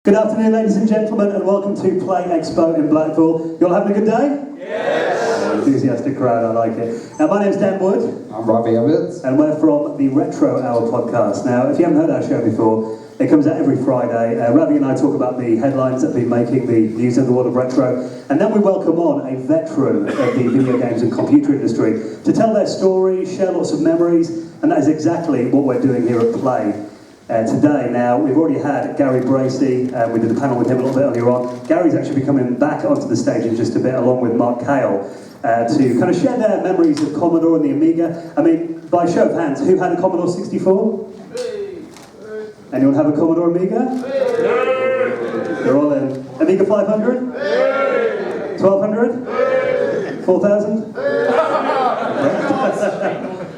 Good afternoon, ladies and gentlemen, and welcome to Play Expo in Blackpool. You all having a good day? Yes! Enthusiastic crowd, I like it. Now, my name's Dan Wood. I'm Ravi, and we're from the Retro Hour podcast. Now, if you haven't heard our show before, it comes out every Friday. Ravi and I talk about the headlines that have been making the news of the world of retro, and then we welcome on a veteran of the video games and computer industry to tell their story, share lots of memories, and that is exactly what we're doing here at Play. Today. Now, we've already had Gary Bracey, we did a panel with him a little bit earlier on. Gary's actually coming back onto the stage in just a bit, along with Mark Cale, to kind of share their memories of Commodore and the Amiga. I mean, by show of hands, who had a Commodore 64? Anyone have a Commodore Amiga? They're all in. Amiga 500? 1200? 4000?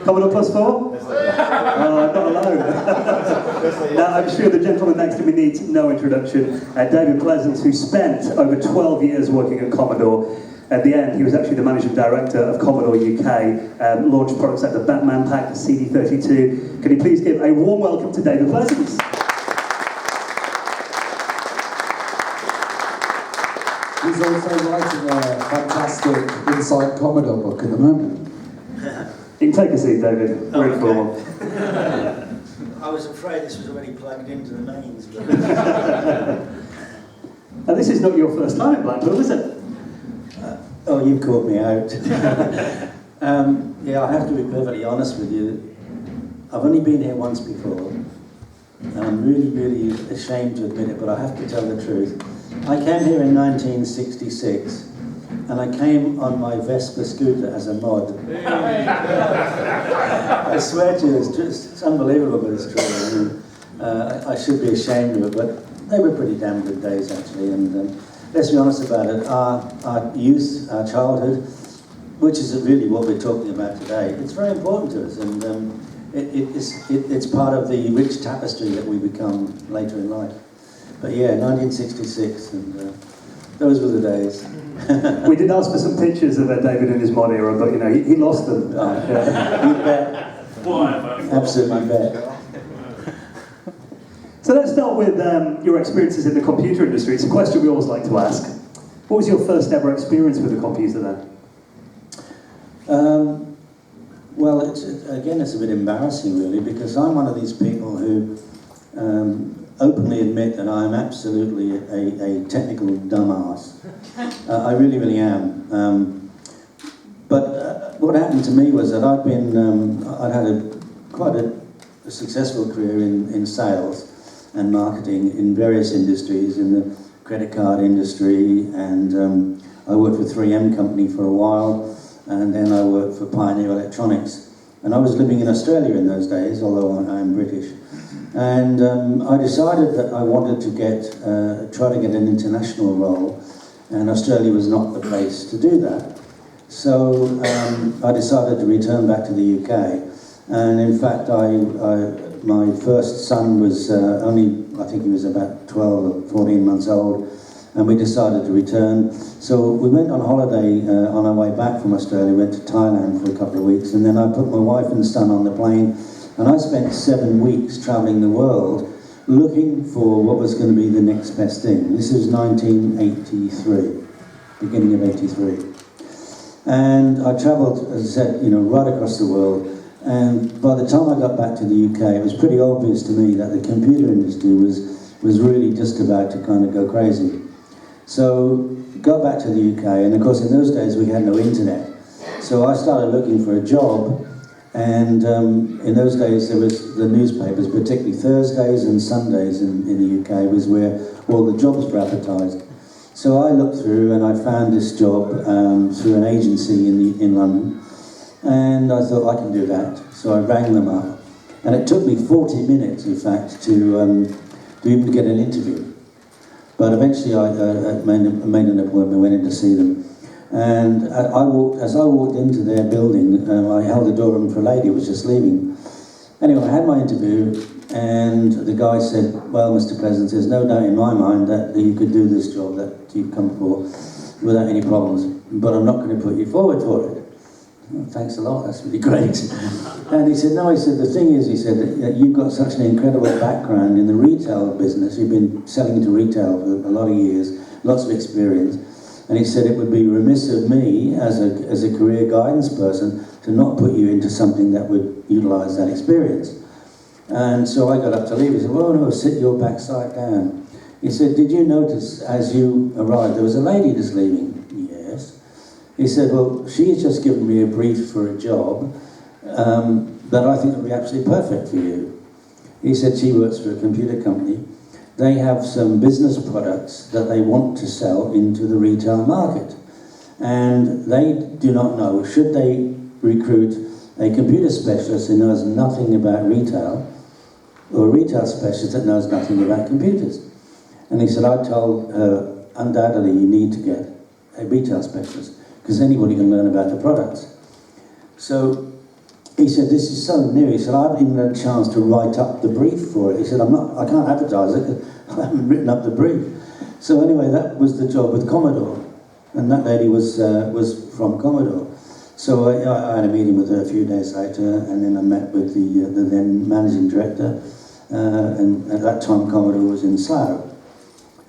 Commodore Plus 4? Not alone. Now, I'm sure the gentleman next to me needs no introduction. David Pleasance, who spent over 12 years working at Commodore. At the end, he was actually the managing director of Commodore UK, launched products like the Batman Pack, the CD32. Can you please give a warm welcome to David Pleasance? He's also writing a fantastic Inside Commodore book at the moment. You can take a seat, David. Very formal. I was afraid this was already plugged into the mains. But... Now, this is not your first time at Blackpool, is it? Oh, you've caught me out. Yeah, I have to be perfectly honest with you. I've only been here once before, and I'm really, really ashamed to admit it, but I have to tell the truth. I came here in 1966, and I came on my Vespa scooter as a mod. I swear to you, it's unbelievable, but it's true. I should be ashamed of it, but they were pretty damn good days, actually. And let's be honest about it, our youth, our childhood, which is really what we're talking about today, it's very important to us, and it's part of the rich tapestry that we become later in life. But yeah, 1966, and those were the days. We did ask for some pictures of David in his mod era, but you know, he lost them. You bet. Absolutely bet. So let's start with your experiences in the computer industry. It's a question we always like to ask. What was your first ever experience with a computer then? Well, it's a bit embarrassing really, because I'm one of these people who openly admit that I'm absolutely a technical dumbass. I really, really am. But what happened to me was that I'd had quite a successful career in sales and marketing in various industries, in the credit card industry, and I worked for 3M company for a while, and then I worked for Pioneer Electronics. And I was living in Australia in those days, although I am British. And I decided that I wanted to try to get an international role, and Australia was not the place to do that. So I decided to return back to the UK. And in fact, my first son was I think he was about 12 or 14 months old, and we decided to return. So we went on holiday on our way back from Australia, went to Thailand for a couple of weeks, and then I put my wife and son on the plane, and I spent 7 weeks travelling the world looking for what was going to be the next best thing. This is 1983, beginning of 83. And I travelled, as I said, right across the world. And by the time I got back to the UK, it was pretty obvious to me that the computer industry was really just about to kind of go crazy. So got back to the UK, and of course in those days we had no internet. So I started looking for a job, and in those days there was the newspapers, particularly Thursdays and Sundays in the UK was where all the jobs were advertised. So I looked through and I found this job through an agency in London. And I thought, I can do that. So I rang them up. And it took me 40 minutes, in fact, to even get an interview. But eventually I made an appointment, went in to see them. And as I walked into their building, I held the door open for a lady who was just leaving. Anyway, I had my interview, and the guy said, well, Mr. Pleasance, there's no doubt in my mind that you could do this job that you've come for without any problems, but I'm not going to put you forward for it. "Oh, thanks a lot, that's really great." And he said, "No," he said, "the thing is," he said, that "you've got such an incredible background in the retail business. You've been selling into retail for a lot of years, lots of experience." And he said, "It would be remiss of me as a career guidance person to not put you into something that would utilise that experience." And so I got up to leave. He said, "Well, no, sit your backside down." He said, "Did you notice as you arrived, there was a lady just leaving?" "Yes." He said, "Well, she has just given me a brief for a job that I think would be absolutely perfect for you." He said she works for a computer company. They have some business products that they want to sell into the retail market. And they do not know, should they recruit a computer specialist who knows nothing about retail, or a retail specialist that knows nothing about computers. And he said, "I told her, undoubtedly you need to get a retail specialist, because anybody can learn about the products." So he said, "This is so new." He said, "I haven't even had a chance to write up the brief for it." He said, I can't advertise it because I haven't written up the brief." So anyway, that was the job with Commodore. And that lady was from Commodore. So I had a meeting with her a few days later, and then I met with the then managing director, and at that time Commodore was in Slough.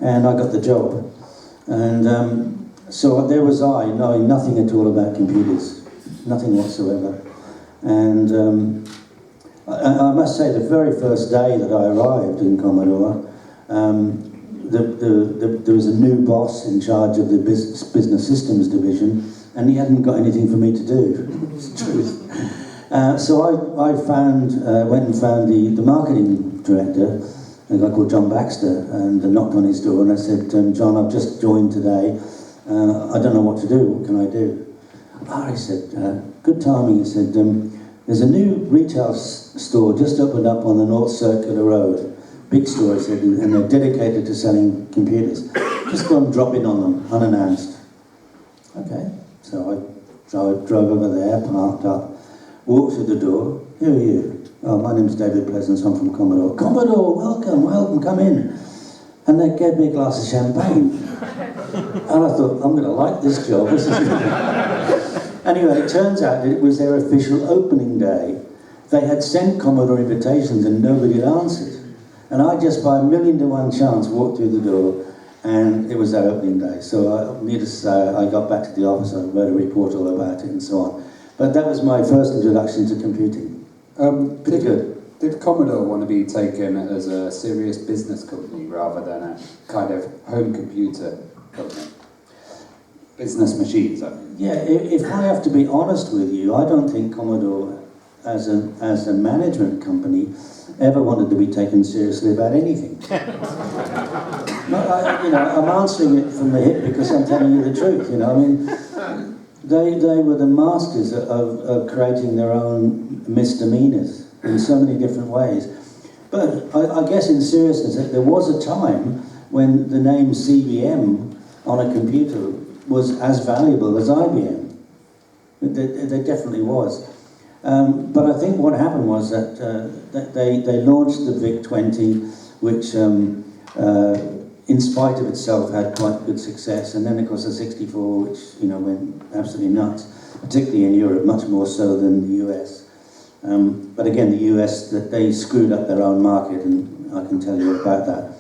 And I got the job. And so there was I, knowing nothing at all about computers, nothing whatsoever. And I must say, the very first day that I arrived in Commodore, there was a new boss in charge of the business systems division, and he hadn't got anything for me to do. It's the truth. So I went and found the marketing director, a guy called John Baxter, and knocked on his door, and I said, "John, I've just joined today. I don't know what to do. What can I do?" "Ah," he said, "good timing." He said, "There's a new retail store just opened up on the North Circular Road. Big store," he said, "and they're dedicated to selling computers. Just go and drop in on them, unannounced." Okay, so I drove over there, parked up, walked through the door. "Who are you?" "Oh, my name's David Pleasance, I'm from Commodore." "Commodore, welcome, come in." And they gave me a glass of champagne. And I thought, I'm going to like this job. This is Anyway, it turns out that it was their official opening day. They had sent Commodore invitations and nobody had answered. And I just, by 1,000,000 to 1 chance, walked through the door, and it was their opening day. So needless to say, I got back to the office, I wrote a report all about it and so on. But that was my first introduction to computing. Pretty good. Did Commodore want to be taken as a serious business company rather than a kind of home computer company? Business machines, I mean. Yeah, if I have to be honest with you, I don't think Commodore, as a management company, ever wanted to be taken seriously about anything. I'm answering it from the hip because I'm telling you the truth. I mean, they were the masters of creating their own misdemeanors in so many different ways. But I guess in seriousness, there was a time when the name CBM on a computer was as valuable as IBM. There definitely was. But I think what happened was that they launched the VIC-20, which in spite of itself had quite good success, and then of course the 64, which went absolutely nuts, particularly in Europe, much more so than the US. But again, the US, they screwed up their own market, and I can tell you about that.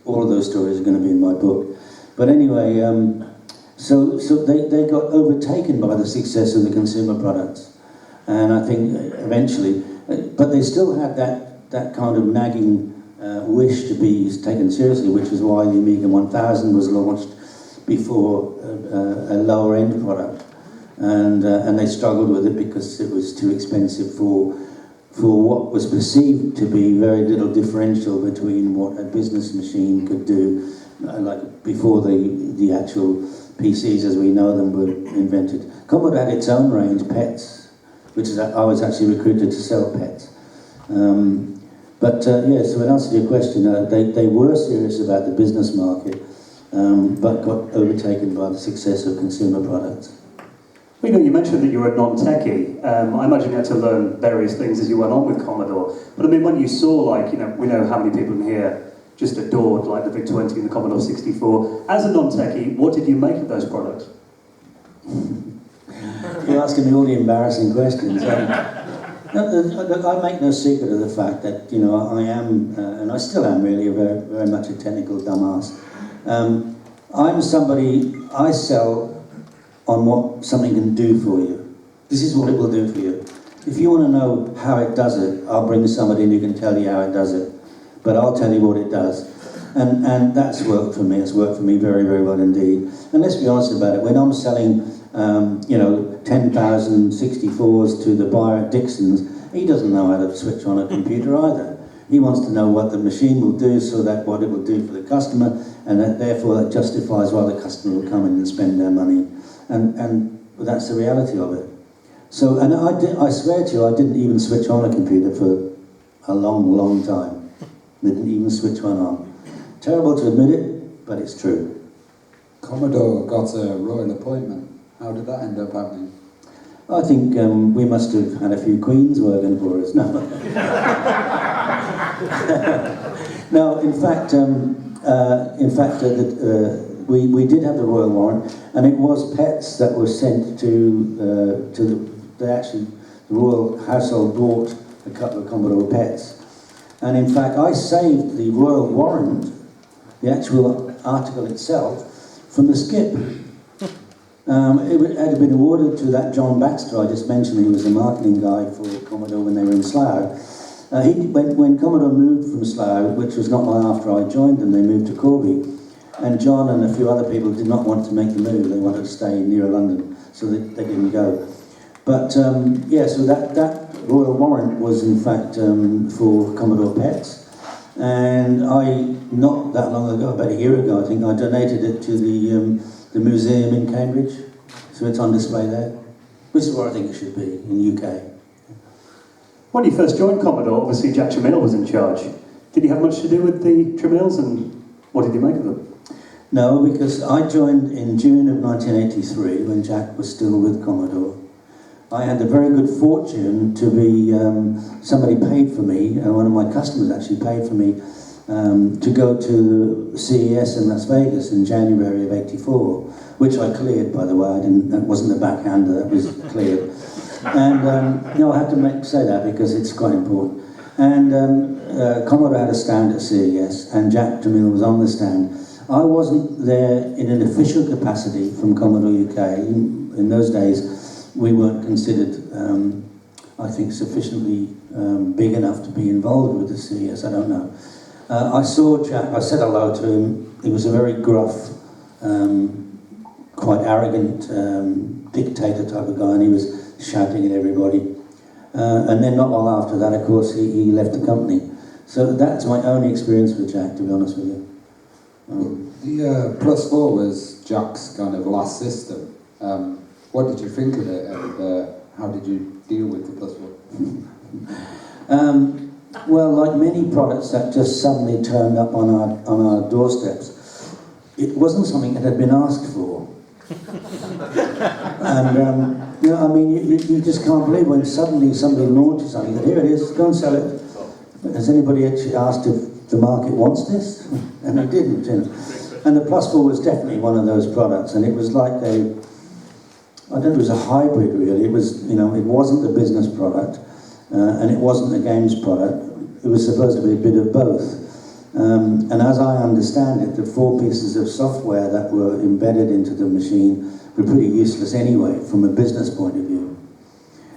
All of those stories are going to be in my book. But anyway, so they got overtaken by the success of the consumer products. And I think eventually, but they still had that kind of nagging wish to be taken seriously, which is why the Amiga 1000 was launched before a lower end product. And they struggled with it because it was too expensive for what was perceived to be very little differential between what a business machine could do, like before the actual PCs as we know them were invented. Commodore had its own range, PETs, which is I was actually recruited to sell PETs. So in answer to your question, they were serious about the business market, but got overtaken by the success of consumer products. Well, you mentioned that you were a non-techie. I imagine you had to learn various things as you went on with Commodore. But I mean, when you saw, we know how many people in here just adored, the VIC-20 and the Commodore 64. As a non-techie, what did you make of those products? You're asking me all the embarrassing questions. I make no secret of the fact that, you know, I am, and I still am really, very, very much a technical dumbass. I'm somebody, I sell on what something can do for you. This is what it will do for you. If you want to know how it does it, I'll bring somebody in who can tell you how it does it. But I'll tell you what it does. And that's worked for me. It's worked for me very, very well indeed. And let's be honest about it. When I'm selling, you know, 10,000 64s to the buyer at Dixon's, he doesn't know how to switch on a computer either. He wants to know what the machine will do, so that what it will do for the customer, and that therefore that justifies why the customer will come in and spend their money. And that's the reality of it. So, and I swear to you, I didn't even switch on a computer for a long, long time. Didn't even switch one on. Terrible to admit it, but it's true. Commodore got a royal appointment. How did that end up happening? I think we must have had a few queens working for us. No, no. We did have the royal warrant, and it was pets that were sent to the royal household bought a couple of Commodore pets, and in fact I saved the royal warrant, the actual article itself, from the skip. It had been awarded to that John Baxter I just mentioned. He was a marketing guy for Commodore when they were in Slough. When Commodore moved from Slough, which was not long after I joined them, they moved to Corby. And John and a few other people did not want to make the move. They wanted to stay near London, so they didn't go. But yeah, so that royal warrant was in fact for Commodore pets. And I, not that long ago, about a year ago, I think, I donated it to the museum in Cambridge, so it's on display there, which is where I think it should be, in the UK. When you first joined Commodore, obviously Jack Tramiel was in charge. Did he have much to do with the Tramiels, and what did you make of them? No, because I joined in June of 1983, when Jack was still with Commodore. I had the very good fortune to be, somebody paid for me, one of my customers actually paid for me, to go to CES in Las Vegas in January of '84, which I cleared, by the way. That wasn't a backhander, that was cleared. And I have to say that because it's quite important. And Commodore had a stand at CES, and Jack Tramiel was on the stand. I wasn't there in an official capacity from Commodore UK. In those days, we weren't considered, I think, sufficiently big enough to be involved with the CES. I don't know. I saw Jack, I said hello to him. He was a very gruff, quite arrogant dictator type of guy, and he was shouting at everybody. And then not long after that, of course, he left the company. So that's my only experience with Jack, to be honest with you. The Plus 4 was Jack's kind of last system. What did you think of it, and how did you deal with the Plus 4? Well, like many products that just suddenly turned up on our doorsteps, it wasn't something that had been asked for. And, I mean, you just can't believe when suddenly somebody launches something, that here it is, go and sell it. Has anybody actually asked if the market wants this? And they didn't, you know. And the Plus 4 was definitely one of those products, and it was like it was a hybrid really. It was, it wasn't a business product, and it wasn't a games product. It was supposed to be a bit of both. And as I understand it, the 4 pieces of software that were embedded into the machine were pretty useless anyway, from a business point of view.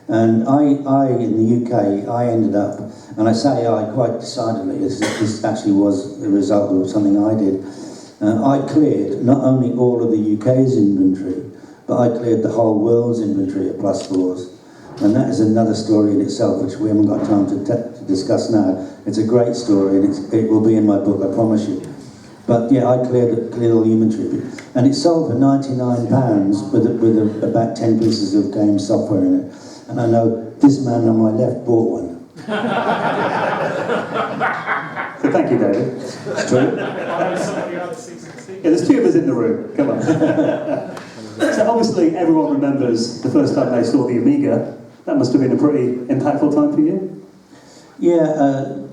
And I in the UK, I ended up, and I say I quite decidedly, this actually was the result of something I did. I cleared not only all of the UK's inventory, but I cleared the whole world's inventory of Plus 4s. And that is another story in itself, which we haven't got time to discuss now. It's a great story, and it will be in my book, I promise you. But yeah, I cleared all the inventory. And it sold for £99 with about 10 pieces of game software in it. And I know this man on my left bought one. So thank you, David. It's true. Yeah, there's 2 of us in the room. Come on. So obviously everyone remembers the first time they saw the Amiga. That must have been a pretty impactful time for you. Yeah,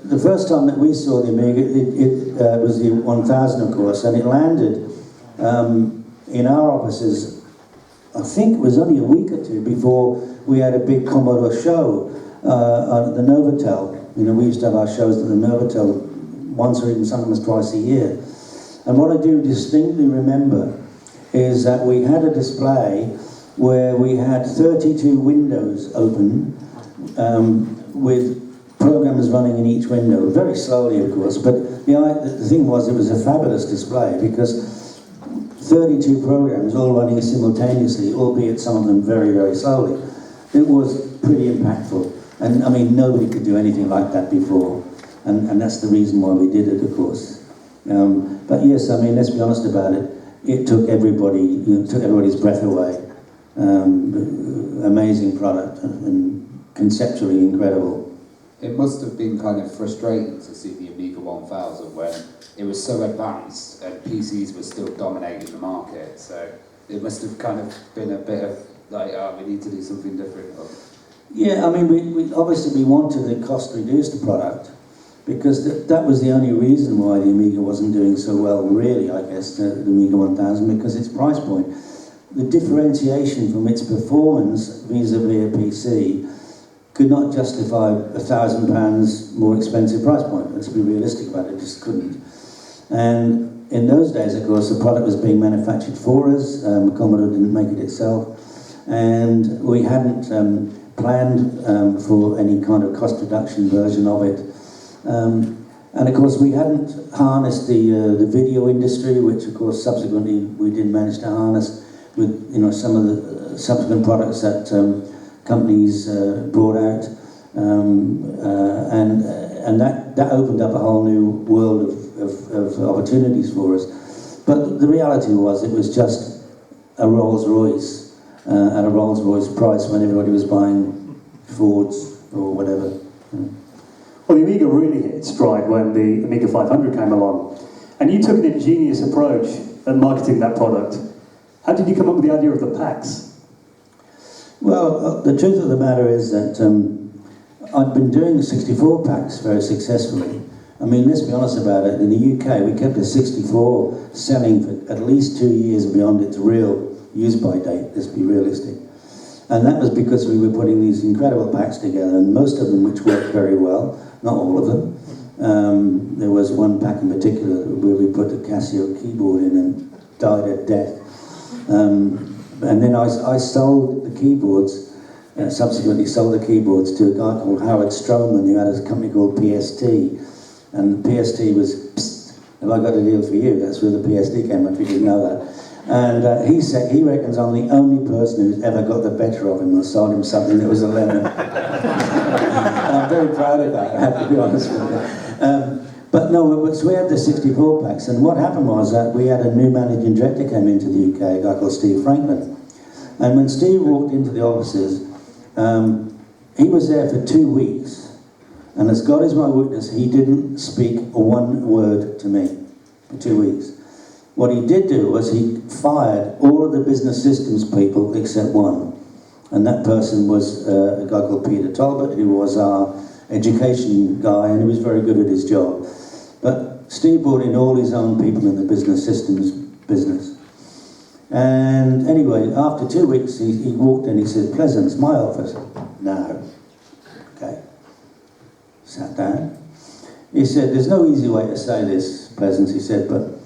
the first time that we saw the Amiga, it was the 1000, of course, and it landed in our offices I think it was only a week or two before we had a big Commodore show at the Novotel. You know, we used to have our shows at the Novotel once or even sometimes twice a year. And what I do distinctly remember is that we had a display where we had 32 windows open with programs running in each window, very slowly of course, but the thing was, it was a fabulous display because 32 programs all running simultaneously, albeit some of them very, very slowly. It was pretty impactful, and I mean, nobody could do anything like that before, and that's the reason why we did it, of course. But yes, I mean, let's be honest about it, it took everybody's breath away. Amazing product and conceptually incredible. It must have been kind of frustrating to see the Amiga 1000 when it was so advanced and PCs were still dominating the market. So it must have kind of been a bit of like, oh, we need to do something different. Yeah, I mean, we obviously we wanted a cost-reduced product because that was the only reason why the Amiga wasn't doing so well, really, I guess, the Amiga 1000, because its price point. The differentiation from its performance vis-a-vis a PC could not justify £1,000 more expensive price point. Let's be realistic about it, just couldn't. And in those days, of course, the product was being manufactured for us. Commodore didn't make it itself. And we hadn't planned for any kind of cost reduction version of it. And of course, we hadn't harnessed the video industry, which of course subsequently we did manage to harness with some of the subsequent products that companies brought out, and that opened up a whole new world of opportunities for us. But the reality was, it was just a Rolls Royce at a Rolls Royce price when everybody was buying Fords or whatever. Well, the Amiga really hit its stride when the Amiga 500 came along, and you took an ingenious approach at marketing that product. How did you come up with the idea of the packs? Well, the truth of the matter is that I'd been doing 64 packs very successfully. I mean, let's be honest about it, in the UK we kept a 64 selling for at least 2 years beyond its real use-by date, let's be realistic. And that was because we were putting these incredible packs together, and most of them which worked very well, not all of them. There was one pack in particular where we put a Casio keyboard in and died at death. And then I sold the keyboards, subsequently sold the keyboards to a guy called Howard Stroman, who had a company called PST. And PST was, psst, have I got a deal for you? That's where the PST came up, if you didn't know that. And he said he reckons I'm the only person who's ever got the better of him and sold him something that was a lemon. And I'm very proud of that, I have to be honest with you. But no, so we had the 64 packs, and what happened was that we had a new managing director came into the UK, a guy called Steve Franklin. And when Steve walked into the offices, he was there for 2 weeks, and as God is my witness, he didn't speak one word to me for 2 weeks. What he did do was he fired all of the business systems people except one, and that person was a guy called Peter Talbot, who was our education guy, and he was very good at his job. But Steve brought in all his own people in the business systems business. And anyway, after 2 weeks, he walked in, he said, "Pleasance, my office." No. Okay. Sat down. He said, "There's no easy way to say this, Pleasance," he said, "but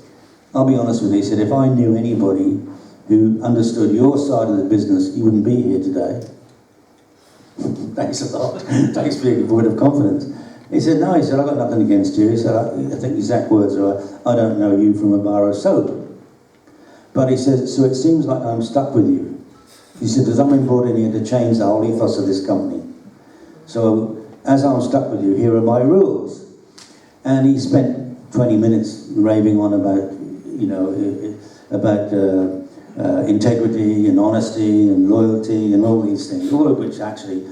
I'll be honest with you," he said, "if I knew anybody who understood your side of the business, you wouldn't be here today." Thanks a lot. Thanks for your word of confidence. He said, "No," he said, "I've got nothing against you." He said, I think the exact words are, "I don't know you from a bar of soap." But he said, "So it seems like I'm stuck with you." He said, "There's someone brought in here to change the whole ethos of this company. So as I'm stuck with you, here are my rules." And he spent 20 minutes raving on about, integrity and honesty and loyalty and all these things, all of which actually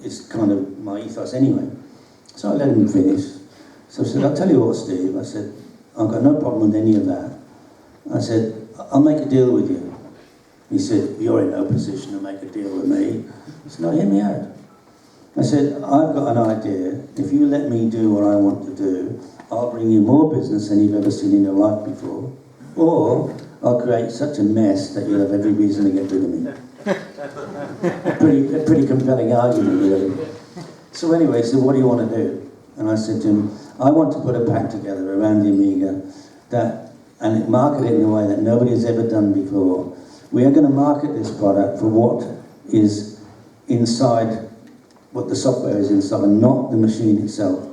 is kind of my ethos anyway. So I let him finish. So I said, "I'll tell you what, Steve," I said, "I've got no problem with any of that." I said, "I'll make a deal with you." He said, "You're in no position to make a deal with me." I said, "No, hear me out." I said, "I've got an idea. If you let me do what I want to do, I'll bring you more business than you've ever seen in your life before. Or I'll create such a mess that you'll have every reason to get rid of me. A pretty compelling argument, really. So anyway, he said, what do you want to do? And I said to him, I want to put a pack together around the Amiga and market it in a way that nobody has ever done before. We are going to market this product for what is inside, what the software is inside, and not the machine itself.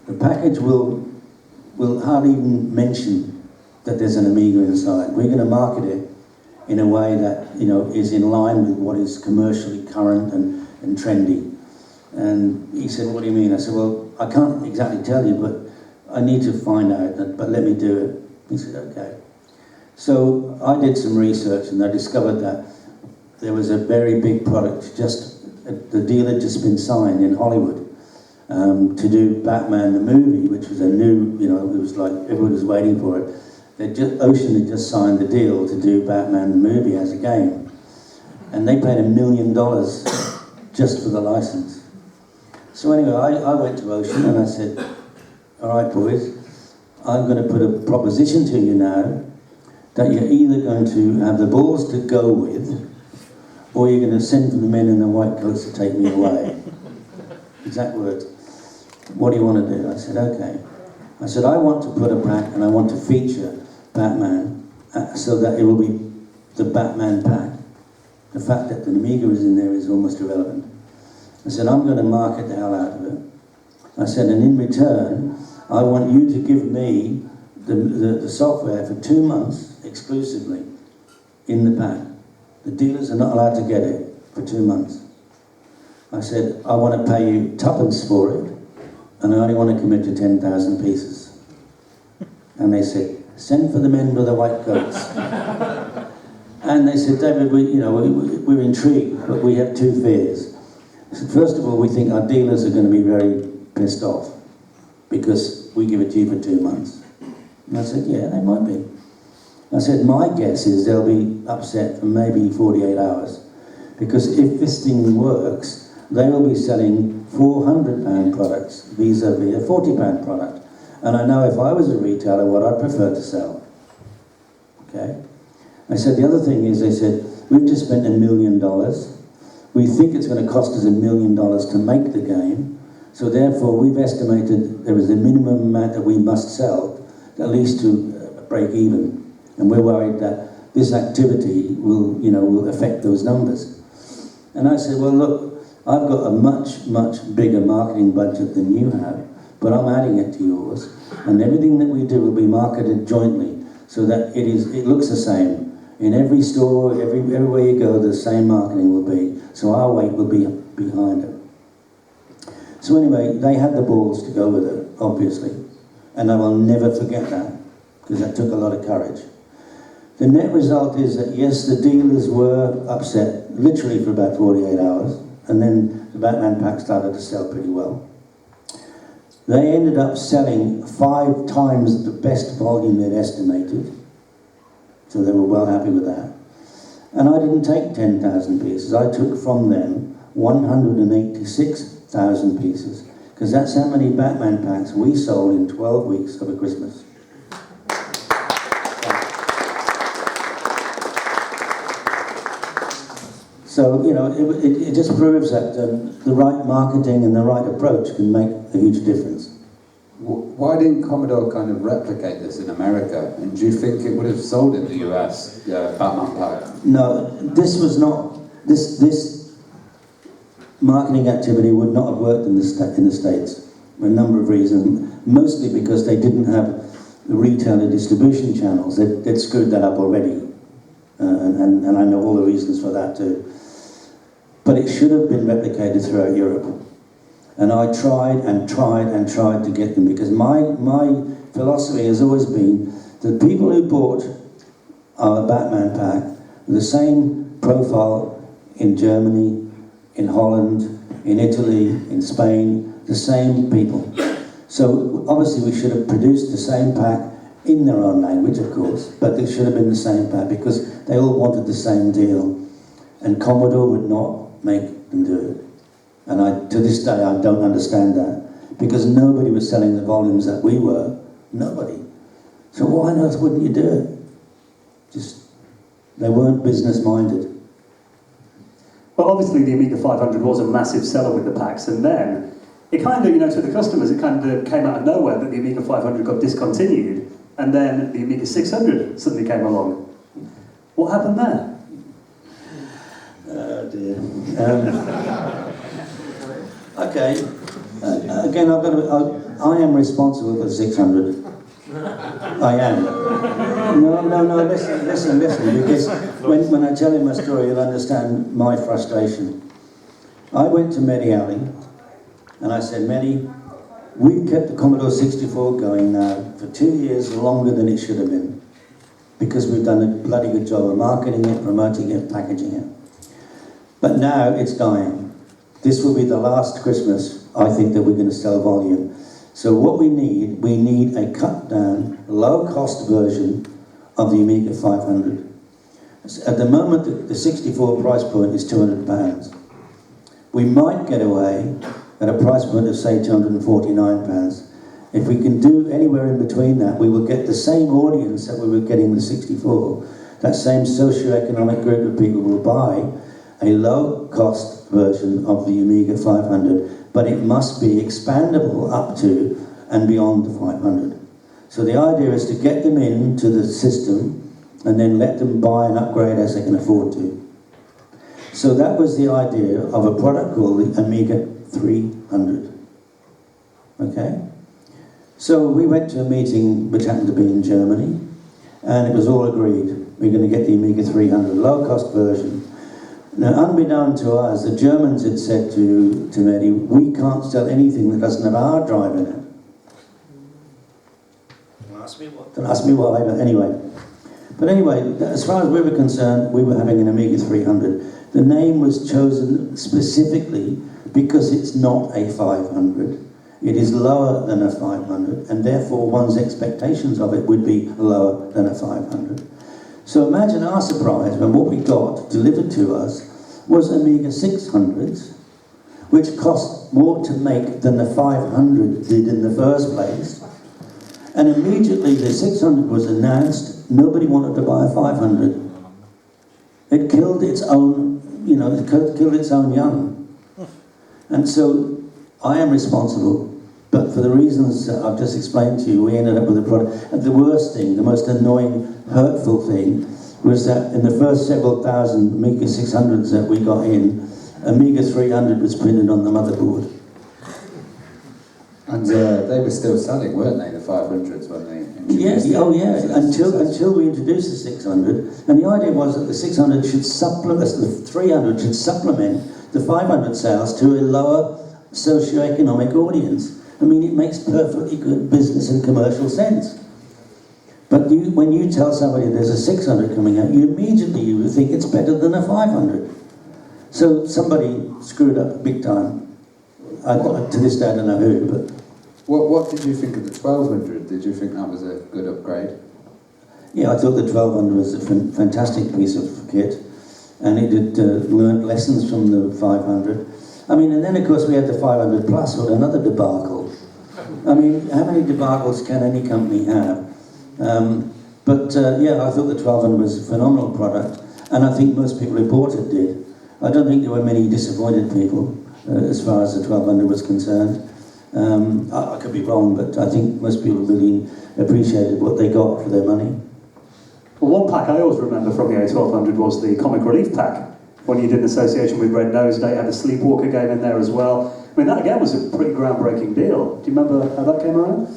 The package will hardly even mention that there's an Amiga inside. We're going to market it in a way that, you know, is in line with what is commercially current and trendy. And he said, what do you mean? I said, well, I can't exactly tell you, but I need to find out, but let me do it. He said, okay. So I did some research and I discovered that there was a very big product, the deal had just been signed in Hollywood to do Batman the movie, which was a new, you know, it was like everyone was waiting for it. Ocean had just signed the deal to do Batman the movie as a game. And they paid $1 million just for the license. So anyway, I went to Ocean and I said, all right, boys, I'm going to put a proposition to you now that you're either going to have the balls to go with, or you're going to send for the men in the white coats to take me away. Exact words. What do you want to do? I said, okay. I said, I want to put a pack and I want to feature Batman so that it will be the Batman pack. The fact that the Amiga is in there is almost irrelevant. I said, I'm going to market the hell out of it. I said, and in return, I want you to give me the software for 2 months exclusively in the pack. The dealers are not allowed to get it for 2 months. I said, I want to pay you tuppence for it, and I only want to commit to 10,000 pieces. And they said, send for the men with the white coats. And they said, David, we're intrigued, but we have 2 fears. So first of all, we think our dealers are going to be very pissed off because we give it to you for 2 months. And I said, yeah, they might be. I said, my guess is they'll be upset for maybe 48 hours because if this thing works, they will be selling £400 products vis-a-vis a £40 product. And I know if I was a retailer, what I'd prefer to sell. Okay? I said, the other thing is, they said, we've just spent $1 million. We think it's going to cost us $1 million to make the game. So therefore, we've estimated there is a minimum amount that we must sell, at least to break even. And we're worried that this activity will affect those numbers. And I said, well, look, I've got a much, much bigger marketing budget than you have, but I'm adding it to yours. And everything that we do will be marketed jointly so that it looks the same. In every store, everywhere you go, the same marketing will be. So our weight will be behind it. So anyway, they had the balls to go with it, obviously. And I will never forget that, because that took a lot of courage. The net result is that, yes, the dealers were upset, literally for about 48 hours, and then the Batman pack started to sell pretty well. They ended up selling 5 times the best volume they'd estimated, so they were well happy with that. And I didn't take 10,000 pieces, I took from them 186,000 pieces, because that's how many Batman packs we sold in 12 weeks of a Christmas. So, it just proves that the right marketing and the right approach can make a huge difference. Why didn't Commodore kind of replicate this in America? And do you think it would have sold in the US, Batman pack? No, this was not, this marketing activity would not have worked in the States for a number of reasons, mostly because they didn't have the retailer distribution channels. They'd screwed that up already, and I know all the reasons for that too. But it should have been replicated throughout Europe. And I tried and tried and tried to get them, because my philosophy has always been that people who bought our Batman pack were the same profile in Germany, in Holland, in Italy, in Spain, the same people. So obviously we should have produced the same pack in their own language, of course, but it should have been the same pack because they all wanted the same deal. And Commodore would not make them do it. And to this day, I don't understand that, because nobody was selling the volumes that we were. Nobody. So why on earth wouldn't you do it? They weren't business minded. Well, obviously the Amiga 500 was a massive seller with the packs, and then it kind of, to the customers, it kind of came out of nowhere that the Amiga 500 got discontinued, and then the Amiga 600 suddenly came along. What happened there? Oh dear. Okay. Again, I am responsible for the 600. I am. No, listen, because when I tell you my story, you'll understand my frustration. I went to Mehdi Ali, and I said, Mehdi, we've kept the Commodore 64 going now for 2 years longer than it should have been, because we've done a bloody good job of marketing it, promoting it, packaging it. But now it's dying. This will be the last Christmas, I think, that we're going to sell volume. So what we need a cut down, low cost version of the Amiga 500. At the moment, the 64 price point is £200. We might get away at a price point of, say, £249. If we can do anywhere in between that, we will get the same audience that we were getting with the 64. That same socio-economic group of people will buy a low-cost version of the Amiga 500, but it must be expandable up to and beyond the 500. So the idea is to get them into the system and then let them buy and upgrade as they can afford to. So that was the idea of a product called the Amiga 300. Okay? So we went to a meeting which happened to be in Germany, and it was all agreed. We're going to get the Amiga 300, low-cost version. Now, unbeknown to us, the Germans had said to Mehdi, we can't sell anything that doesn't have a hard drive in it. Don't ask me why, but anyway. But anyway, as far as we were concerned, we were having an Amiga 300. The name was chosen specifically because it's not a 500. It is lower than a 500, and therefore one's expectations of it would be lower than a 500. So imagine our surprise when what we got delivered to us was Amiga 600s, which cost more to make than the 500 did in the first place. And immediately the 600 was announced, nobody wanted to buy a 500. It killed its own, it killed its own young. And so I am responsible, but for the reasons that I've just explained to you, we ended up with a product. And the worst thing, the most annoying, hurtful thing, was that in the first several thousand Amiga 600s that we got in, Amiga 300 was printed on the motherboard. And they were still selling, weren't they, the 500s when they introduced Yeah, until we introduced the 600. And the idea was that the 600 should supplement, the 300 should supplement the 500 sales to a lower socio-economic audience. I mean, it makes perfectly good business and commercial sense. But when you tell somebody there's a 600 coming out, you immediately would think it's better than a 500. So somebody screwed up big time. To this day I don't know who, but... What did you think of the 1200? Did you think that was a good upgrade? Yeah, I thought the 1200 was a fantastic piece of kit, and it had learned lessons from the 500. I mean, and then of course we had the 500 Plus, with another debacle. I mean, how many debacles can any company have? Yeah, I thought the 1200 was a phenomenal product, and I think most people who bought it did. I don't think there were many disappointed people as far as the 1200 was concerned. I could be wrong, but I think most people really appreciated what they got for their money. Well, one pack I always remember from the A1200 was the Comic Relief pack. When you did an association with Red Nose Day, had a Sleepwalker game in there as well. I mean, that again was a pretty groundbreaking deal. Do you remember how that came around?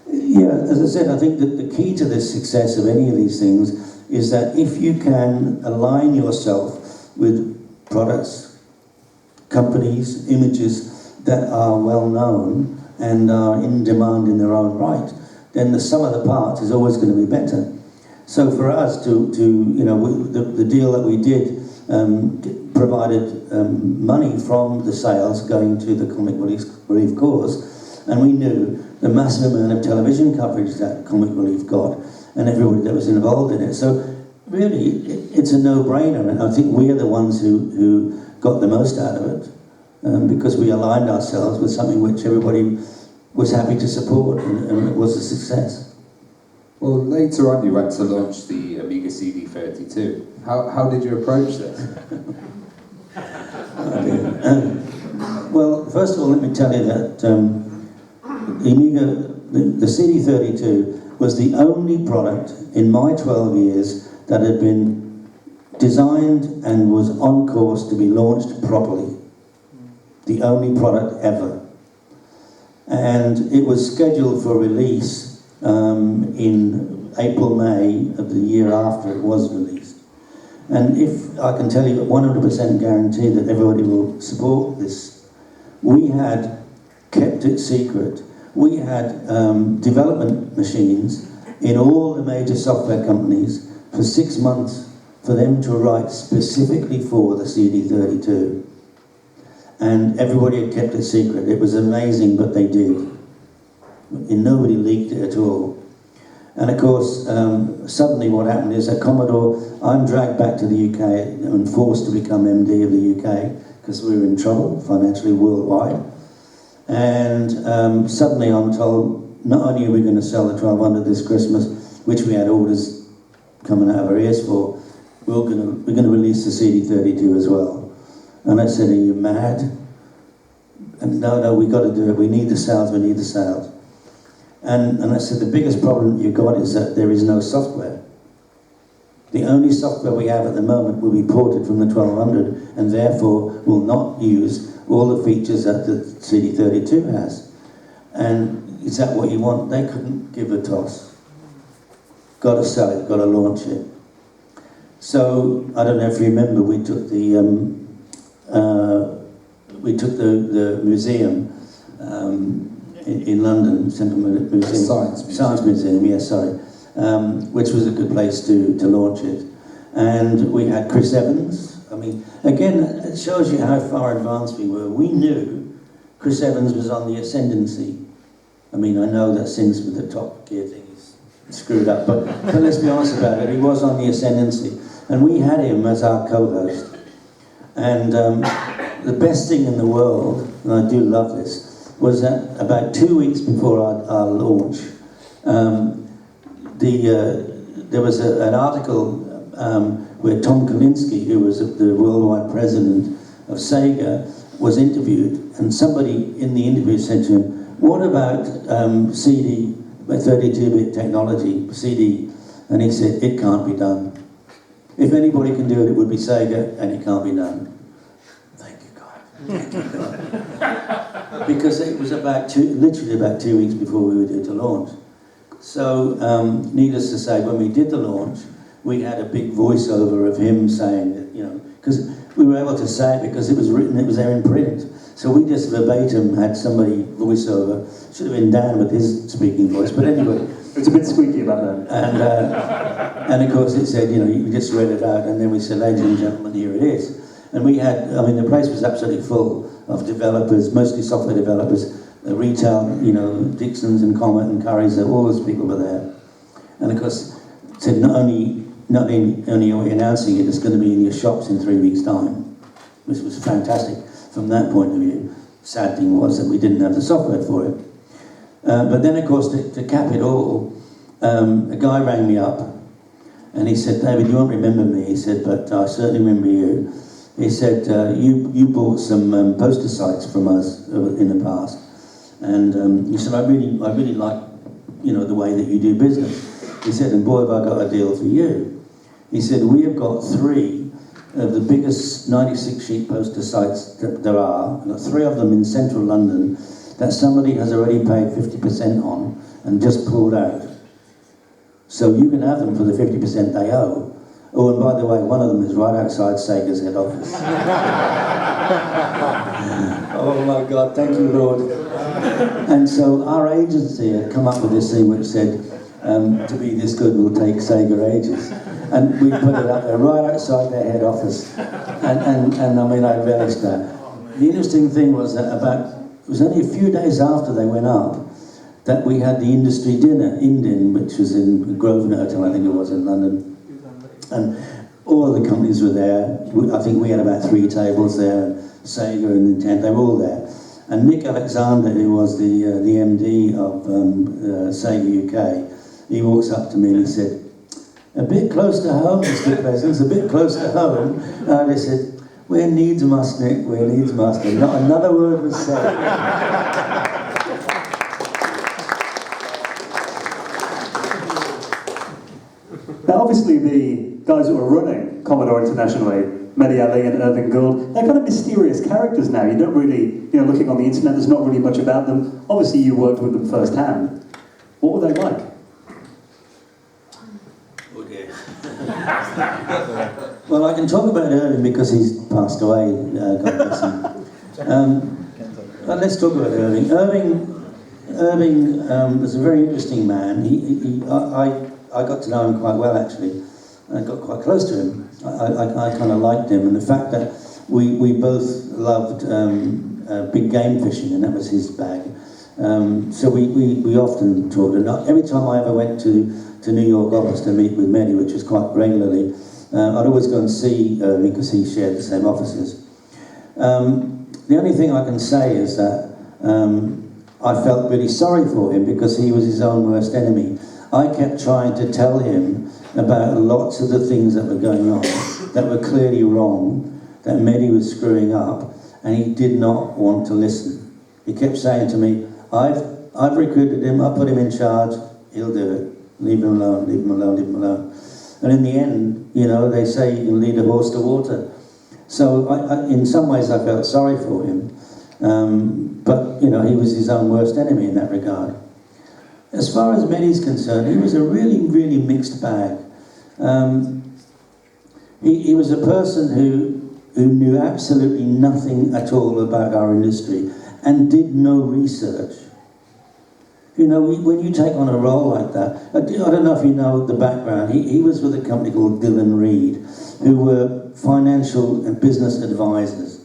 Yeah, as I said, I think that the key to the success of any of these things is that if you can align yourself with products, companies, images that are well known and are in demand in their own right, then the sum of the parts is always going to be better. So for us the deal that we did provided money from the sales going to the Comic Relief cause, and we knew the massive amount of television coverage that Comic Relief got and everybody that was involved in it. So really, it's a no-brainer, and I think we are the ones who got the most out of it because we aligned ourselves with something which everybody was happy to support, and it was a success. Well, later on you went to launch the Amiga CD32. How did you approach this? Well, first of all, let me tell you that the Amiga, the CD32 was the only product in my 12 years that had been designed and was on course to be launched properly. The only product ever. And it was scheduled for release in April, May of the year after it was released. And if I can tell you 100% guarantee that everybody will support this, we had kept it secret. We had development machines in all the major software companies for 6 months for them to write specifically for the CD32. And everybody had kept it secret. It was amazing, but they did. And nobody leaked it at all. And of course, suddenly what happened is at Commodore, I'm dragged back to the UK and forced to become MD of the UK because we were in trouble financially worldwide. And suddenly I'm told, not only are we going to sell the 1200 this Christmas, which we had orders coming out of our ears for, we're going to release the CD32 as well. And I said, are you mad? And no, we got to do it. We need the sales, we need the sales. And I said, the biggest problem you've got is that there is no software. The only software we have at the moment will be ported from the 1200 and therefore will not use all the features that the CD32 has. And is that what you want? They couldn't give a toss. Got to sell it, got to launch it. So, I don't know if you remember, we took the museum in London, Central Museum, Science Museum, yes, sorry, which was a good place to launch it. And we had Chris Evans. I mean, again, it shows you how far advanced we were. We knew Chris Evans was on the ascendancy. I mean, I know that since with the Top Gear thing he's screwed up, but let's be honest about it, he was on the ascendancy. And we had him as our co-host. And the best thing in the world, and I do love this, was that about 2 weeks before our launch, there was an article where Tom Kalinske, who was the worldwide president of Sega, was interviewed, and somebody in the interview said to him, what about CD, 32-bit technology, CD? And he said, it can't be done. If anybody can do it, it would be Sega, and it can't be done. Thank you, God. Thank you, God. Because it was literally about 2 weeks before we were due to launch. So, needless to say, when we did the launch, we had a big voiceover of him saying that, because we were able to say it because it was written, it was there in print. So we just verbatim had somebody voiceover. Should have been Dan with his speaking voice, but anyway. It was a bit squeaky about that. And of course it said, you just read it out, and then we said, ladies and gentlemen, here it is. And we had, the place was absolutely full of developers, mostly software developers, retail, Dixons and Comet and Currys, all those people were there. And of course, it said not only are we announcing it, it's going to be in your shops in 3 weeks' time, which was fantastic from that point of view. Sad thing was that we didn't have the software for it. But then, of course, to cap it all, a guy rang me up and he said, David, you won't remember me. He said, but I certainly remember you. He said, you bought some poster sites from us in the past. And he said, I really like, the way that you do business. He said, and boy, have I got a deal for you. He said, we have got 3 of the biggest 96-sheet poster sites that there are. I've got 3 of them in central London that somebody has already paid 50% on and just pulled out. So you can have them for the 50% they owe. Oh, and by the way, one of them is right outside Sega's head office. Oh my God, thank you, Lord. And so our agency had come up with this thing which said, to be this good will take Sega ages. And we put it up there right outside their head office. And I relished that. The interesting thing was that it was only a few days after they went up that we had the industry dinner, Indin, which was in Grosvenor Hotel, I think it was, in London. And all of the companies were there. I think we had about 3 tables there, Sega and Nintendo, they were all there. And Nick Alexander, who was the MD of Sega UK, he walks up to me and he said, "A bit close to home, Mr. Pleasance, a bit close to home." And I said, "Where needs must, Nick, where needs must." And not another word was said. Now, obviously, the guys that were running Commodore internationally, Mehdi Ali and Irving Gould, they're kind of mysterious characters now. You don't really, looking on the internet, there's not really much about them. Obviously, you worked with them firsthand. What were they like? Oh dear. Well, I can talk about Irving because he's passed away, God bless him. But let's talk about Irving. Irving was a very interesting man. I got to know him quite well, actually. I got quite close to him. I kind of liked him, and the fact that we both loved big game fishing, and that was his bag. So we often talked. And every time I ever went to New York office to meet with Mehdi, which was quite regularly, I'd always go and see Irving because he shared the same offices. The only thing I can say is that I felt really sorry for him because he was his own worst enemy. I kept trying to tell him about lots of the things that were going on that were clearly wrong, that Mehdi was screwing up, and he did not want to listen. He kept saying to me, I've recruited him, I put him in charge, he'll do it. Leave him alone, leave him alone, leave him alone. And in the end, they say you can lead a horse to water. So in some ways I felt sorry for him, but he was his own worst enemy in that regard. As far as Mehdi's concerned, he was a really, really mixed bag. He was a person who knew absolutely nothing at all about our industry and did no research. When you take on a role like that, I don't know if you know the background, he was with a company called Dillon Reed, who were financial and business advisors.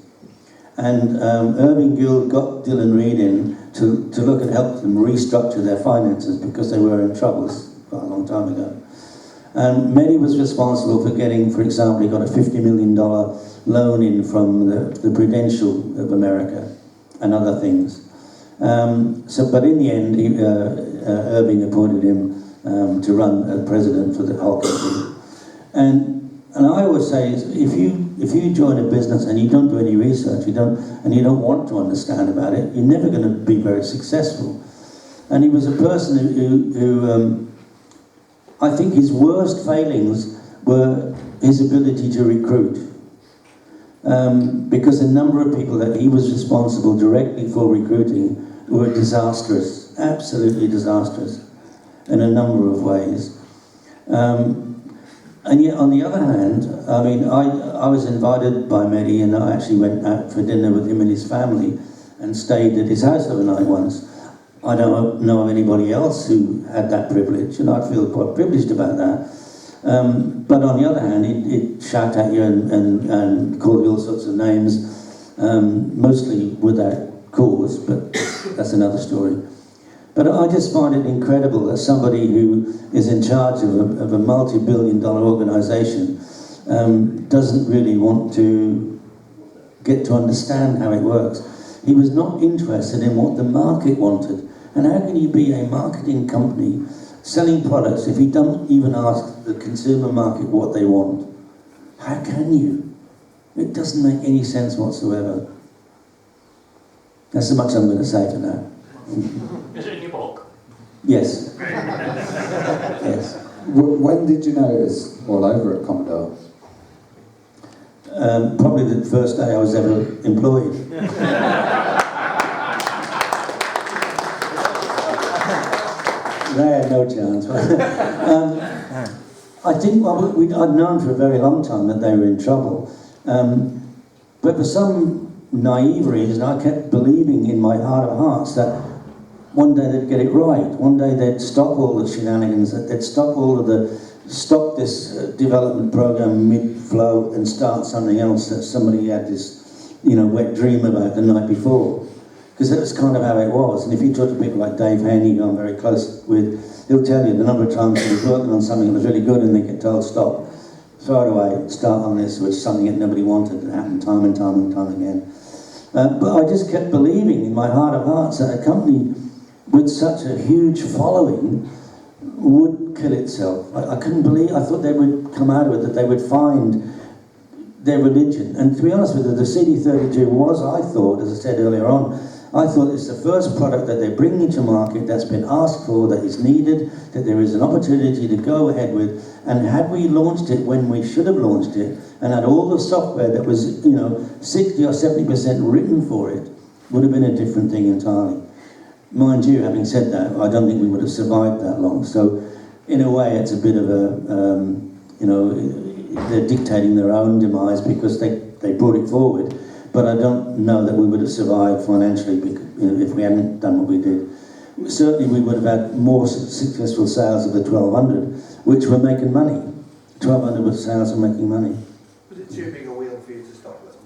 And Irving Gould got Dillon Reed in to look and help them restructure their finances because they were in trouble quite a long time ago. And Mehdi was responsible for getting, for example, he got a $50 million loan in from the Prudential of America and other things. But in the end, Irving appointed him to run as president for the whole company. And I always say, if you join a business and you don't do any research, you don't want to understand about it, you're never going to be very successful. And he was a person who I think his worst failings were his ability to recruit. Because the number of people that he was responsible directly for recruiting were disastrous, absolutely disastrous, in a number of ways. And yet, on the other hand, I was invited by Mehdi, and I actually went out for dinner with him and his family and stayed at his house overnight once. I don't know of anybody else who had that privilege, and I feel quite privileged about that. But on the other hand, he'd shout at you and call you all sorts of names, mostly without cause, but that's another story. But I just find it incredible that somebody who is in charge of a multi-billion-dollar organisation doesn't really want to get to understand how it works. He was not interested in what the market wanted. And how can you be a marketing company selling products if you don't even ask the consumer market what they want? How can you? It doesn't make any sense whatsoever. That's as much I'm going to say for now. Is it in your book? Yes. Yes. When did you notice all over at Commodore? Probably the first day I was ever employed. They had no chance. I think I'd known for a very long time that they were in trouble. But for some naive reason, I kept believing in my heart of hearts that one day they'd get it right. One day they'd stop all the shenanigans, that they'd stop this development program mid-flow and start something else that somebody had this, wet dream about the night before. Because that's kind of how it was. And if you talk to people like Dave Haney, who I'm very close with, he'll tell you the number of times he was working on something that was really good and they get told stop, throw it away, start on this, which is something that nobody wanted. It happened time and time and time again. But I just kept believing in my heart of hearts that a company with such a huge following would kill itself. I couldn't believe, I thought they would come out of it, that they would find their religion. And to be honest with you, the CD32 was, I thought, as I said earlier on, I thought it's the first product that they're bringing to market that's been asked for, that is needed, that there is an opportunity to go ahead with. And had we launched it when we should have launched it, and had all the software that was, 60 or 70% written for it, would have been a different thing entirely. Mind you, having said that, I don't think we would have survived that long. So, in a way, it's a bit of a, they're dictating their own demise because they brought it forward. But I don't know that we would have survived financially because, if we hadn't done what we did. Certainly, we would have had more successful sales of the 1200, which were making money. 1200 was sales were making money. Was it too big a wheel for you to stop with?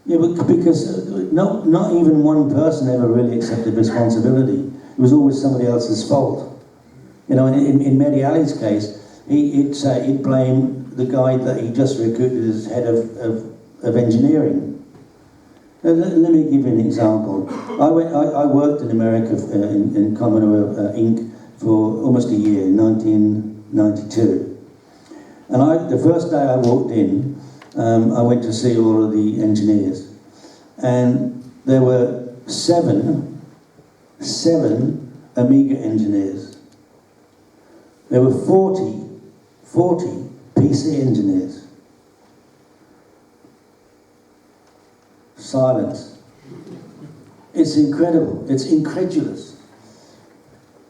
Yeah, but because not even one person ever really accepted responsibility. It was always somebody else's fault. In Mehdi Ali's case, he'd blame the guy that he just recruited as head of engineering. Let me give you an example. I worked in America in Commodore Inc. for almost a year, in 1992. And the first day I walked in, I went to see all of the engineers. And there were seven Amiga engineers. There were 40 PC engineers. Silence. It's incredible. It's incredulous.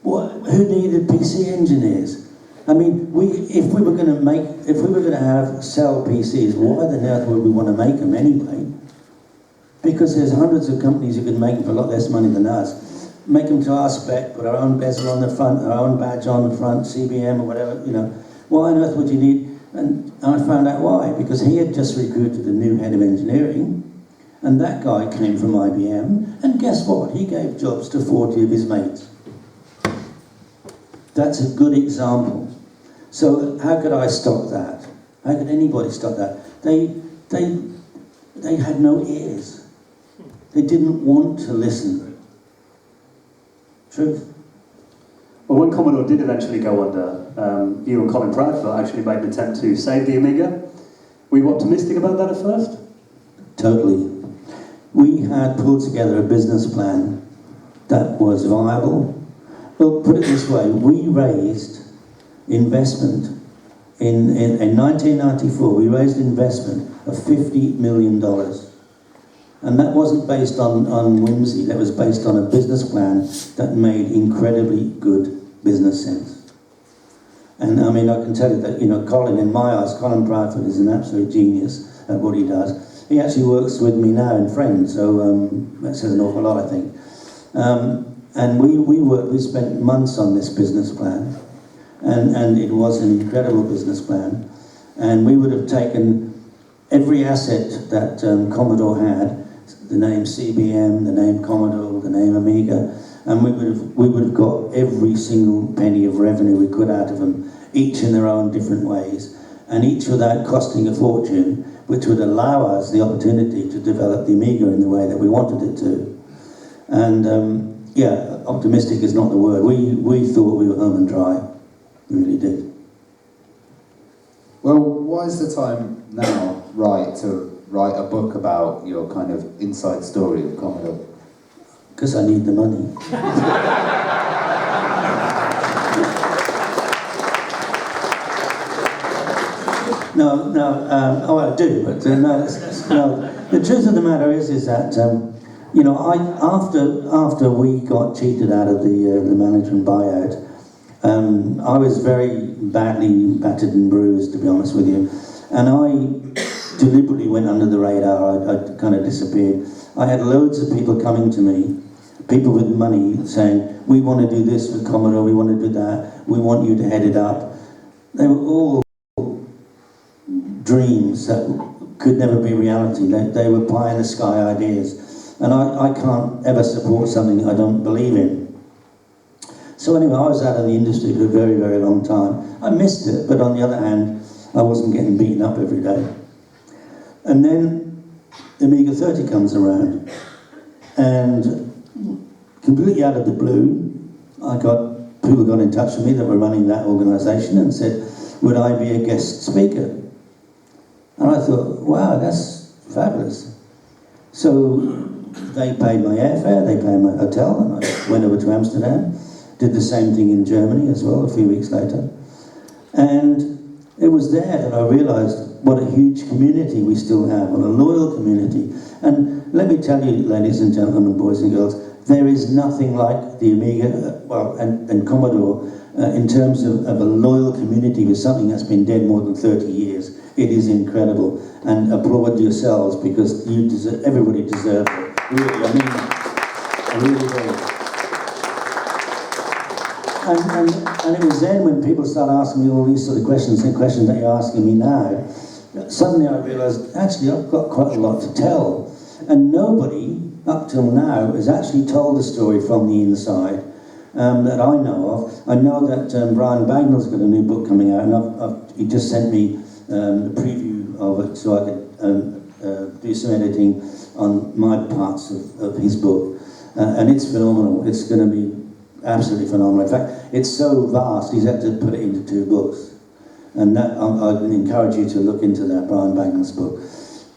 Who needed PC engineers? I mean, if we were going to sell PCs, why on earth would we want to make them anyway? Because there's hundreds of companies who can make them for a lot less money than us. Make them to our spec, put our own bezel on the front, our own badge on the front, CBM or whatever. Why on earth would you need? And I found out why. Because he had just recruited a new head of engineering. And that guy came from IBM, and guess what? He gave jobs to 40 of his mates. That's a good example. So how could I stop that? How could anybody stop that? They had no ears. They didn't want to listen. Truth. Well, when Commodore did eventually go under, you and Colin Bradford actually made an attempt to save the Amiga. Were you optimistic about that at first? Totally. We had pulled together a business plan that was viable. Well, put it this way, we raised investment in 1994, we raised investment of $50 million. And that wasn't based on whimsy, that was based on a business plan that made incredibly good business sense. And I mean, I can tell you that, Colin, in my eyes, Colin Bradford is an absolute genius at what he does. He actually works with me now in Friends, so that says an awful lot, I think. And we spent months on this business plan, and it was an incredible business plan. And we would have taken every asset that Commodore had, the name CBM, the name Commodore, the name Amiga, and we would have got every single penny of revenue we could out of them, each in their own different ways, and each without costing a fortune, which would allow us the opportunity to develop the Amiga in the way that we wanted it to. And optimistic is not the word. We thought we were home and dry. We really did. Well, why is the time now right to write a book about your kind of inside story of Commodore? Because I need the money. No, I do, but no. The truth of the matter is that after we got cheated out of the management buyout, I was very badly battered and bruised, to be honest with you, and I deliberately went under the radar. I kind of disappeared. I had loads of people coming to me, people with money, saying, "We want to do this with Commodore. We want to do that. We want you to head it up." They were all dreams that could never be reality. They were pie-in-the-sky ideas. And I can't ever support something I don't believe in. So anyway, I was out of the industry for a very, very long time. I missed it, but on the other hand, I wasn't getting beaten up every day. And then the Amiga 30 comes around, and completely out of the blue, I got people got in touch with me that were running that organisation and said, would I be a guest speaker? And I thought, wow, that's fabulous. So they paid my airfare, they paid my hotel, and I went over to Amsterdam, did the same thing in Germany as well a few weeks later. And it was there that I realised what a huge community we still have, what a loyal community. And let me tell you, ladies and gentlemen, boys and girls, there is nothing like the Amiga, and Commodore in terms of a loyal community with something that's been dead more than 30 years. It is incredible. And applaud yourselves, because you deserve, everybody deserves it. Really, I mean, I really do. And it was then when people started asking me all these sort of questions, the questions that you're asking me now, suddenly I realised, actually, I've got quite a lot to tell. And nobody, up till now, has actually told the story from the inside that I know of. I know that Brian Bagnall's got a new book coming out, and he just sent me a preview of it so I could do some editing on my parts of his book. And it's phenomenal. It's going to be absolutely phenomenal. In fact, it's so vast, he's had to put it into 2 books. And that, I'd encourage you to look into that, Brian Bagnall's book.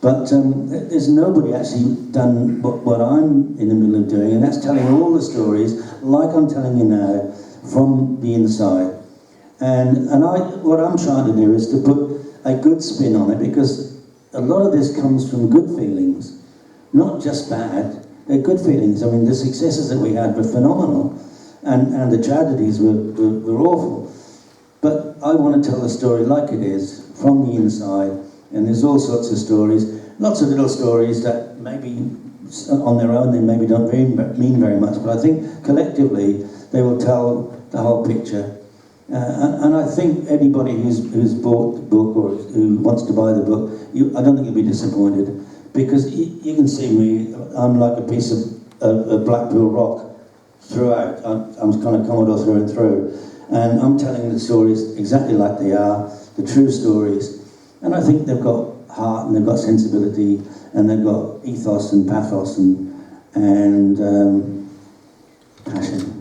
But there's nobody actually done what I'm in the middle of doing, and that's telling all the stories, like I'm telling you now, from the inside. And what I'm trying to do is to put a good spin on it, because a lot of this comes from good feelings, not just bad. They're good feelings. I mean, the successes that we had were phenomenal, and the tragedies were awful. But I want to tell the story like it is, from the inside. And there's all sorts of stories, lots of little stories that maybe on their own they maybe don't mean very much, but I think collectively they will tell the whole picture. And I think anybody who's bought the book or who wants to buy the book, I don't think you'll be disappointed, because you can see me, I'm like a piece of Blackpool rock throughout. I'm kind of Commodore through and through. And I'm telling the stories exactly like they are, the true stories. And I think they've got heart, and they've got sensibility, and they've got ethos and pathos and passion.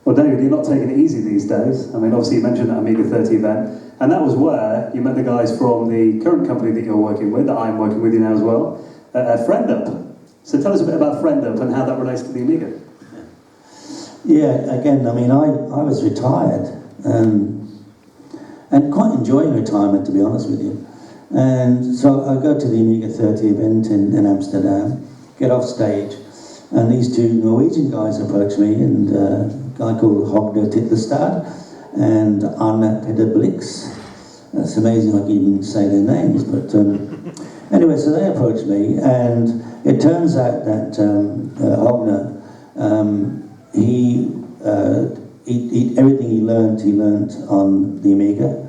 Well, David, you're not taking it easy these days. I mean, obviously you mentioned that Amiga 30 event, and that was where you met the guys from the current company that you're working with, that I'm working with you now as well, FriendUp. So tell us a bit about FriendUp and how that relates to the Amiga. Yeah, again, I mean, I was retired. And quite enjoying retirement, to be honest with you. And so I go to the Amiga 30 event in Amsterdam, get off stage, and these 2 Norwegian guys approach me, and a guy called Hogner Titlestad and Arne Peder Blix. It's amazing I can even say their names, but anyway, so they approached me, and it turns out that Hogner, everything he learnt on the Amiga,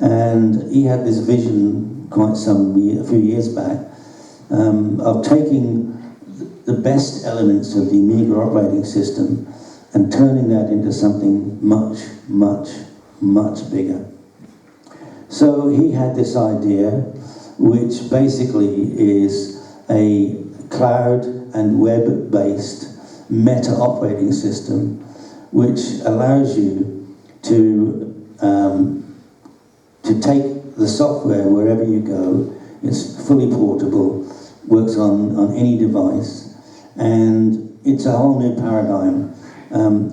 and he had this vision a few years back of taking the best elements of the Amiga operating system and turning that into something much, much, much bigger. So he had this idea, which basically is a cloud and web-based meta operating system, which allows you to take the software wherever you go. It's fully portable, works on any device, and it's a whole new paradigm.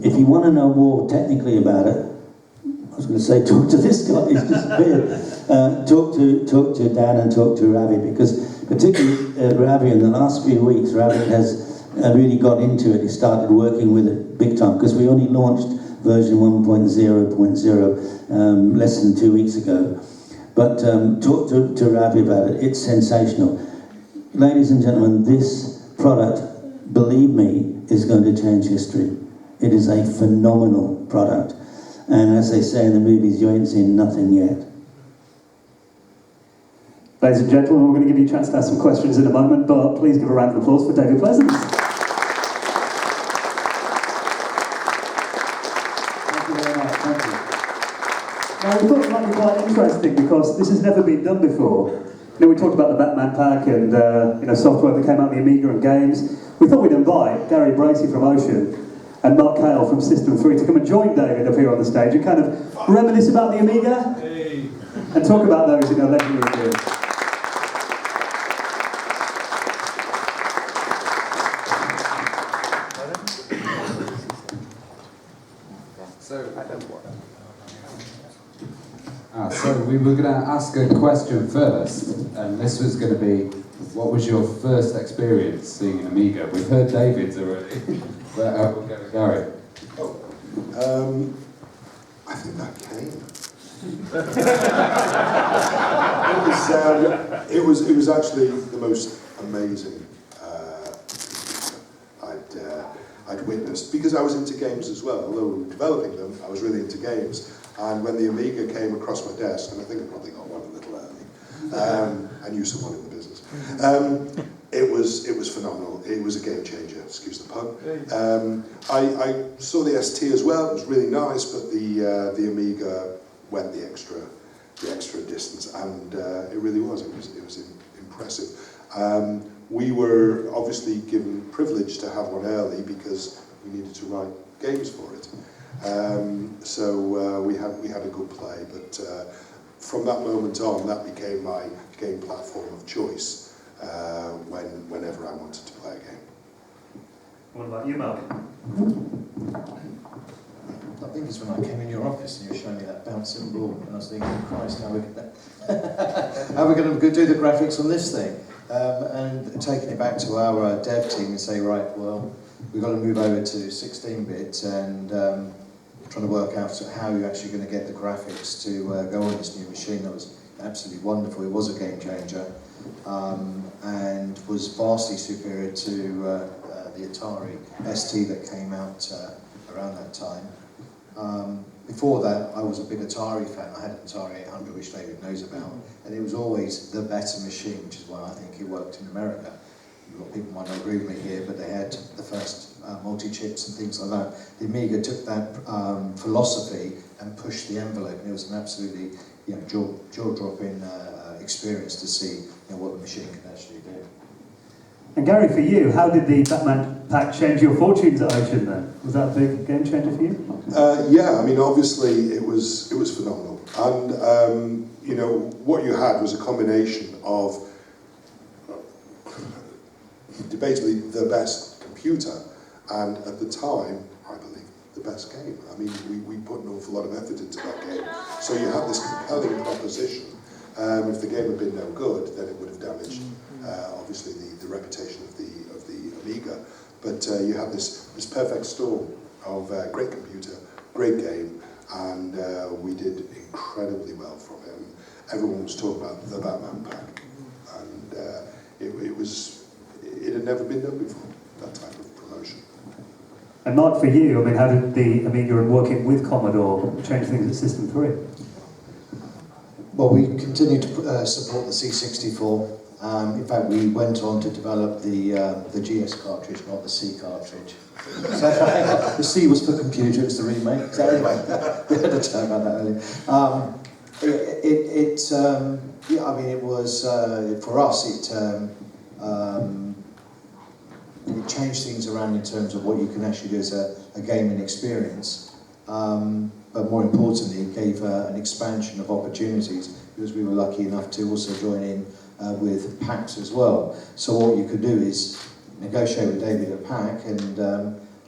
If you want to know more technically about it, I was going to say talk to this guy, he's disappeared. Talk to Dan and talk to Ravi, because particularly Ravi, in the last few weeks, Ravi has really got into it. He started working with it big time, because we only launched version 1.0.0 less than 2 weeks ago. But talk to Ravi about it. It's sensational. Ladies and gentlemen, this product, believe me, is going to change history. It is a phenomenal product. And as they say in the movies, you ain't seen nothing yet. Ladies and gentlemen, we're going to give you a chance to ask some questions in a moment, but please give a round of applause for David Pleasance. Now, we thought it might be quite interesting, because this has never been done before. You know, we talked about the Batman pack and software that came out of the Amiga and games. We thought we'd invite Gary Bracey from Ocean, and Mark Cale from System 3 to come and join David up here on the stage and kind of reminisce about the Amiga and talk about those legendary years. So we were going to ask a question first, and this was going to be, what was your first experience seeing an Amiga? We've heard David's already, but we'll go with Gary. I think that came. It was actually the most amazing I'd witnessed, because I was into games as well. Although we were developing them, I was really into games. And when the Amiga came across my desk, and I think I probably got one a little early, I knew someone in the business. It was phenomenal. It was a game changer. Excuse the pun. I saw the ST as well. It was really nice, but the Amiga went the extra distance, and it really was. It was impressive. We were obviously given privilege to have one early because we needed to write games for it. So we had a good play, but from that moment on, that became my game platform of choice whenever I wanted to play a game. What about you, Mark? I think it's when I came in your office and you were showing me that bouncing ball, and I was thinking, Christ, how are we going to do the graphics on this thing? And taking it back to our dev team and say, right, well, we've got to move over to 16-bit and trying to work out how you're actually going to get the graphics to go on this new machine. That was absolutely wonderful. It was a game changer and was vastly superior to the Atari ST that came out around that time. Before that, I was a big Atari fan. I had an Atari 800, which David knows about, and it was always the better machine, which is why I think it worked in America. A lot of people might not agree with me here, but they had the first multi-chips and things like that. The Amiga took that philosophy and pushed the envelope, and it was an absolutely jaw-dropping experience to see what the machine can actually do. And Gary, for you, how did the Batman pack change your fortunes at Ocean then? Was that a big game changer for you? Yeah, I mean, obviously it was phenomenal, and what you had was a combination of debatably the best computer, and at the time, I believe, the best game. I mean, we put an awful lot of effort into that game, so you had this compelling proposition. If the game had been no good, then it would have damaged, obviously, the reputation of the Amiga. But you had this perfect storm of great computer, great game, and we did incredibly well from it. And everyone was talking about the Batman pack, and it had never been done before, that type of promotion. And Mark, for you, I mean, how did the Amiga and working with Commodore change things at System 3? Well, we continued to support the C64. In fact, we went on to develop the GS cartridge, not the C cartridge. So, the C was for computer, it was the remake. So anyway, we had a chat about that earlier. I mean, it was, for us, it changed things around in terms of what you can actually do as a gaming experience. But more importantly, it gave an expansion of opportunities because we were lucky enough to also join in with PACs as well. So what you could do is negotiate with David at PAC and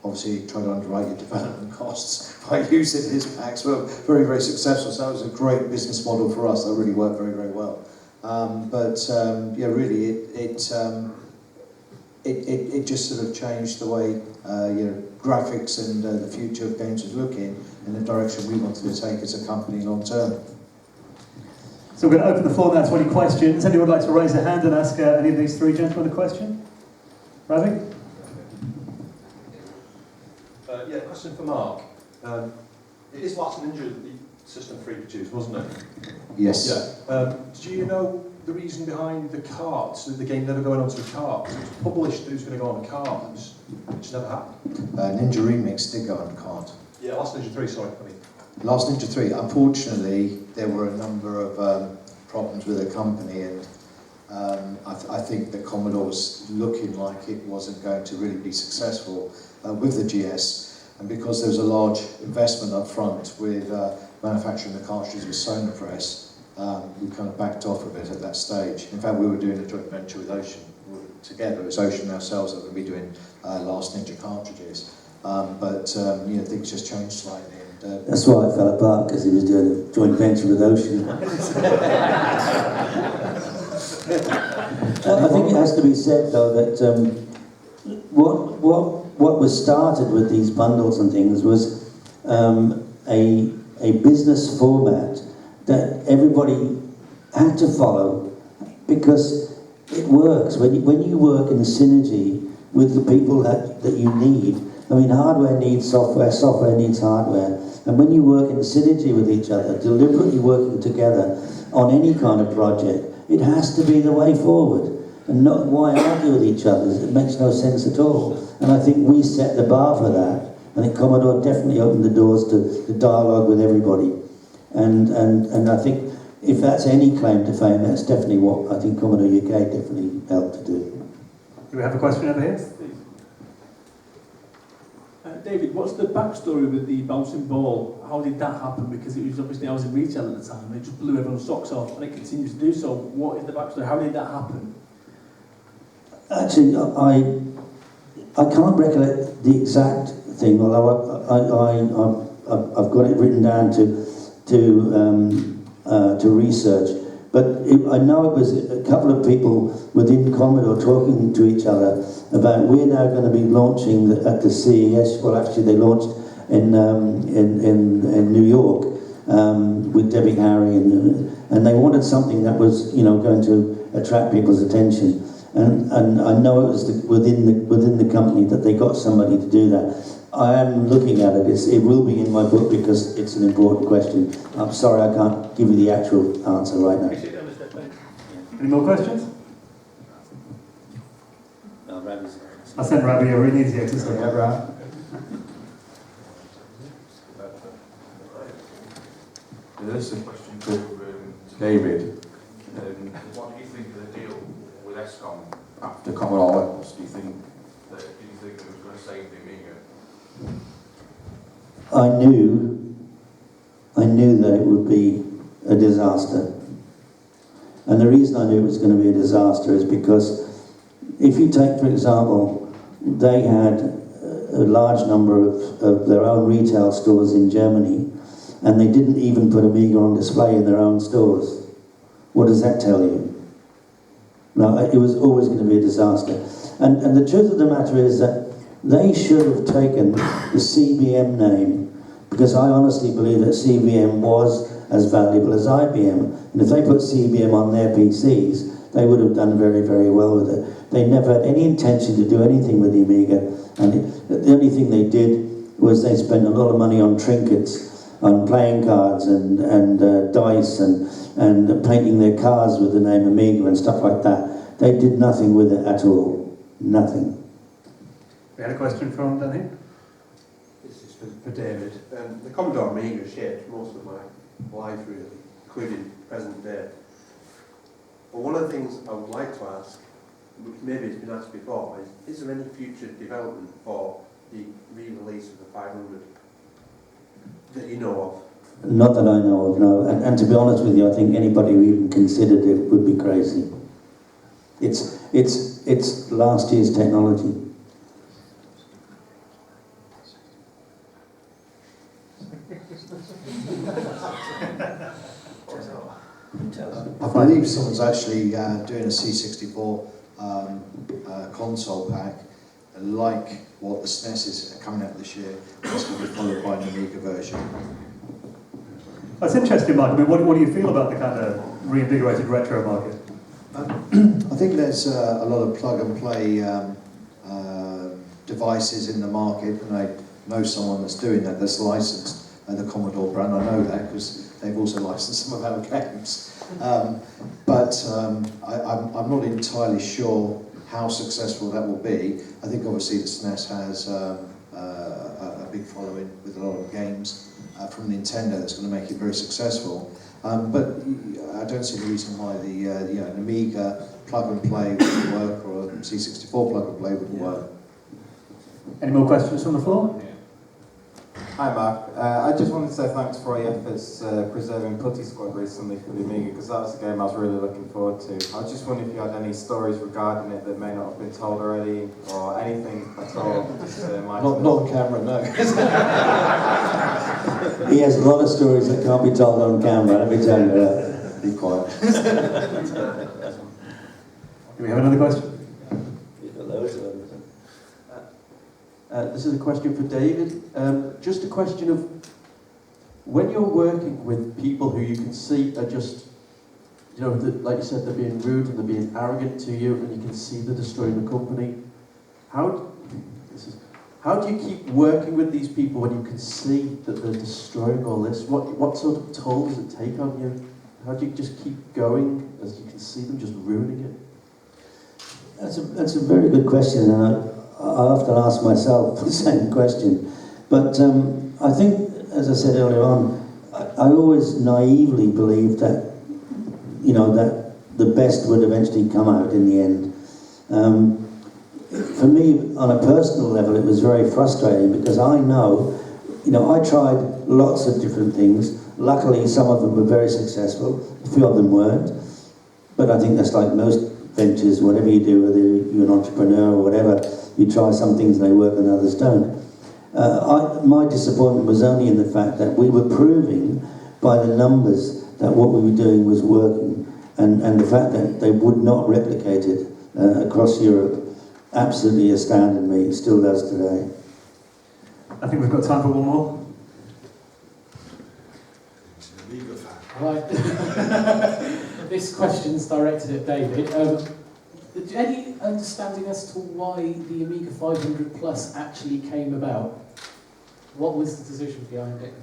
obviously try to underwrite your development costs by using his PACs. We were very, very successful, so that was a great business model for us. That really worked very, very well. Yeah, really, it just sort of changed the way graphics and the future of games was looking in the direction we wanted to take as a company long term. So we're going to open the floor now to any questions. Anyone would like to raise their hand and ask any of these three gentlemen a question? Ravi? Yeah, question for Mark. It is Last Ninja that the System 3 produced, wasn't it? Yes. Yeah. Do you know the reason behind the carts, the game never going onto a cart? It was published that it was going to go on a cart, which never happened. Ninja Remix did go on a cart. Yeah, Last Ninja 3, sorry. I mean. Last Ninja 3, unfortunately, there were a number of problems with the company, and I think that Commodore was looking like it wasn't going to really be successful with the GS. And because there was a large investment up front with manufacturing the cartridges with Sonapress, we kind of backed off a bit at that stage. In fact, we were doing a joint venture with Ocean. Together, it was Ocean and ourselves that were going to be doing Last Ninja cartridges. But you know, things just changed slightly. And, That's why it fell apart, because he was doing a joint venture with Ocean. I think it has to be said, though, that what was started with these bundles and things was a business format that everybody had to follow, because it works. When you work in synergy with the people that you need, I mean, hardware needs software, software needs hardware, and when you work in synergy with each other, deliberately working together on any kind of project, it has to be the way forward. And not why argue with each other? It makes no sense at all. And I think we set the bar for that. I think Commodore definitely opened the doors to dialogue with everybody. And I think if that's any claim to fame, that's definitely what I think Commodore UK definitely helped to do. Do we have a question over here? David, what's the backstory with the bouncing ball? How did that happen? Because it was obviously, I was in retail at the time, and it just blew everyone's socks off, and it continues to do so. What is the backstory? How did that happen? Actually, I can't recollect the exact thing, although I've got it written down to research. But I know it was a couple of people within Commodore talking to each other about, we're now going to be launching at the CES. Well, actually, they launched in New York with Debbie Harry, and they wanted something that was, you know, going to attract people's attention. And I know it was within the company that they got somebody to do that. I am looking at it. It will be in my book because it's an important question. I'm sorry I can't give you the actual answer right now. Any more questions? No, Ravi's. I'll send Ravi a really easy exercise. Yeah, right. This is a question to David. What do you think of the deal with Escom after Commodore West? Do you think it was going to save the Amiga? I knew that it would be a disaster. And the reason I knew it was going to be a disaster is because if you take, for example, they had a large number of their own retail stores in Germany, and they didn't even put Amiga on display in their own stores. What does that tell you? No, it was always going to be a disaster. And the truth of the matter is that they should have taken the CBM name, because I honestly believe that CBM was as valuable as IBM. And if they put CBM on their PCs, they would have done very, very well with it. They never had any intention to do anything with the Amiga, and the only thing they did was they spent a lot of money on trinkets, on playing cards and dice and painting their cars with the name Amiga and stuff like that. They did nothing with it at all. Nothing. We had a question from down here. This is for David. The Commodore Amiga shaped most of my life, really, including present day. But one of the things I would like to ask, which maybe has been asked before, is there any future development for the re-release of the 500 that you know of? Not that I know of, no. And to be honest with you, I think anybody who even considered it would be crazy. It's last year's technology. I believe someone's actually doing a C64 console pack, like what the SNES is coming out this year. It's going to be followed by an Amiga version. That's interesting, Mark. I mean, what do you feel about the kind of reinvigorated retro market? I think there's a lot of plug-and-play devices in the market, and I know someone that's doing that, that's licensed the Commodore brand. I know that because they've also licensed some of our games. But I'm not entirely sure how successful that will be. I think obviously the SNES has a big following with a lot of games from Nintendo that's going to make it very successful. But I don't see the reason why the an Amiga plug-and-play wouldn't work, or a C64 plug-and-play wouldn't work. Any more questions from the floor? Hi Mark, I just wanted to say thanks for your efforts preserving Putty Squad recently for the Amiga, because that was a game I was really looking forward to. I was just wondering if you had any stories regarding it that may not have been told already, or anything at all. Not on camera, no. He has a lot of stories that can't be told on camera, let me tell you that. Be quiet. Do we have another question? This is a question for David. Just a question of when you're working with people who you can see are just, you know, like you said, they're being rude and they're being arrogant to you, and you can see they're destroying the company. How do you keep working with these people when you can see that they're destroying all this? What sort of toll does it take on you? How do you just keep going as you can see them just ruining it? That's a very good question, and I often ask myself the same question. But I think, as I said earlier on, I always naively believed that, you know, that the best would eventually come out in the end. For me, on a personal level, it was very frustrating because I know, you know, I tried lots of different things. Luckily, some of them were very successful, a few of them weren't. But I think that's like most ventures, whatever you do, whether you're an entrepreneur or whatever, you try some things and they work and others don't. My disappointment was only in the fact that we were proving by the numbers that what we were doing was working, and the fact that they would not replicate it across Europe absolutely astounded me. It still does today. I think we've got time for one more. Right. This question's directed at David. Any understanding as to why the Amiga 500 Plus actually came about? What was the decision behind it?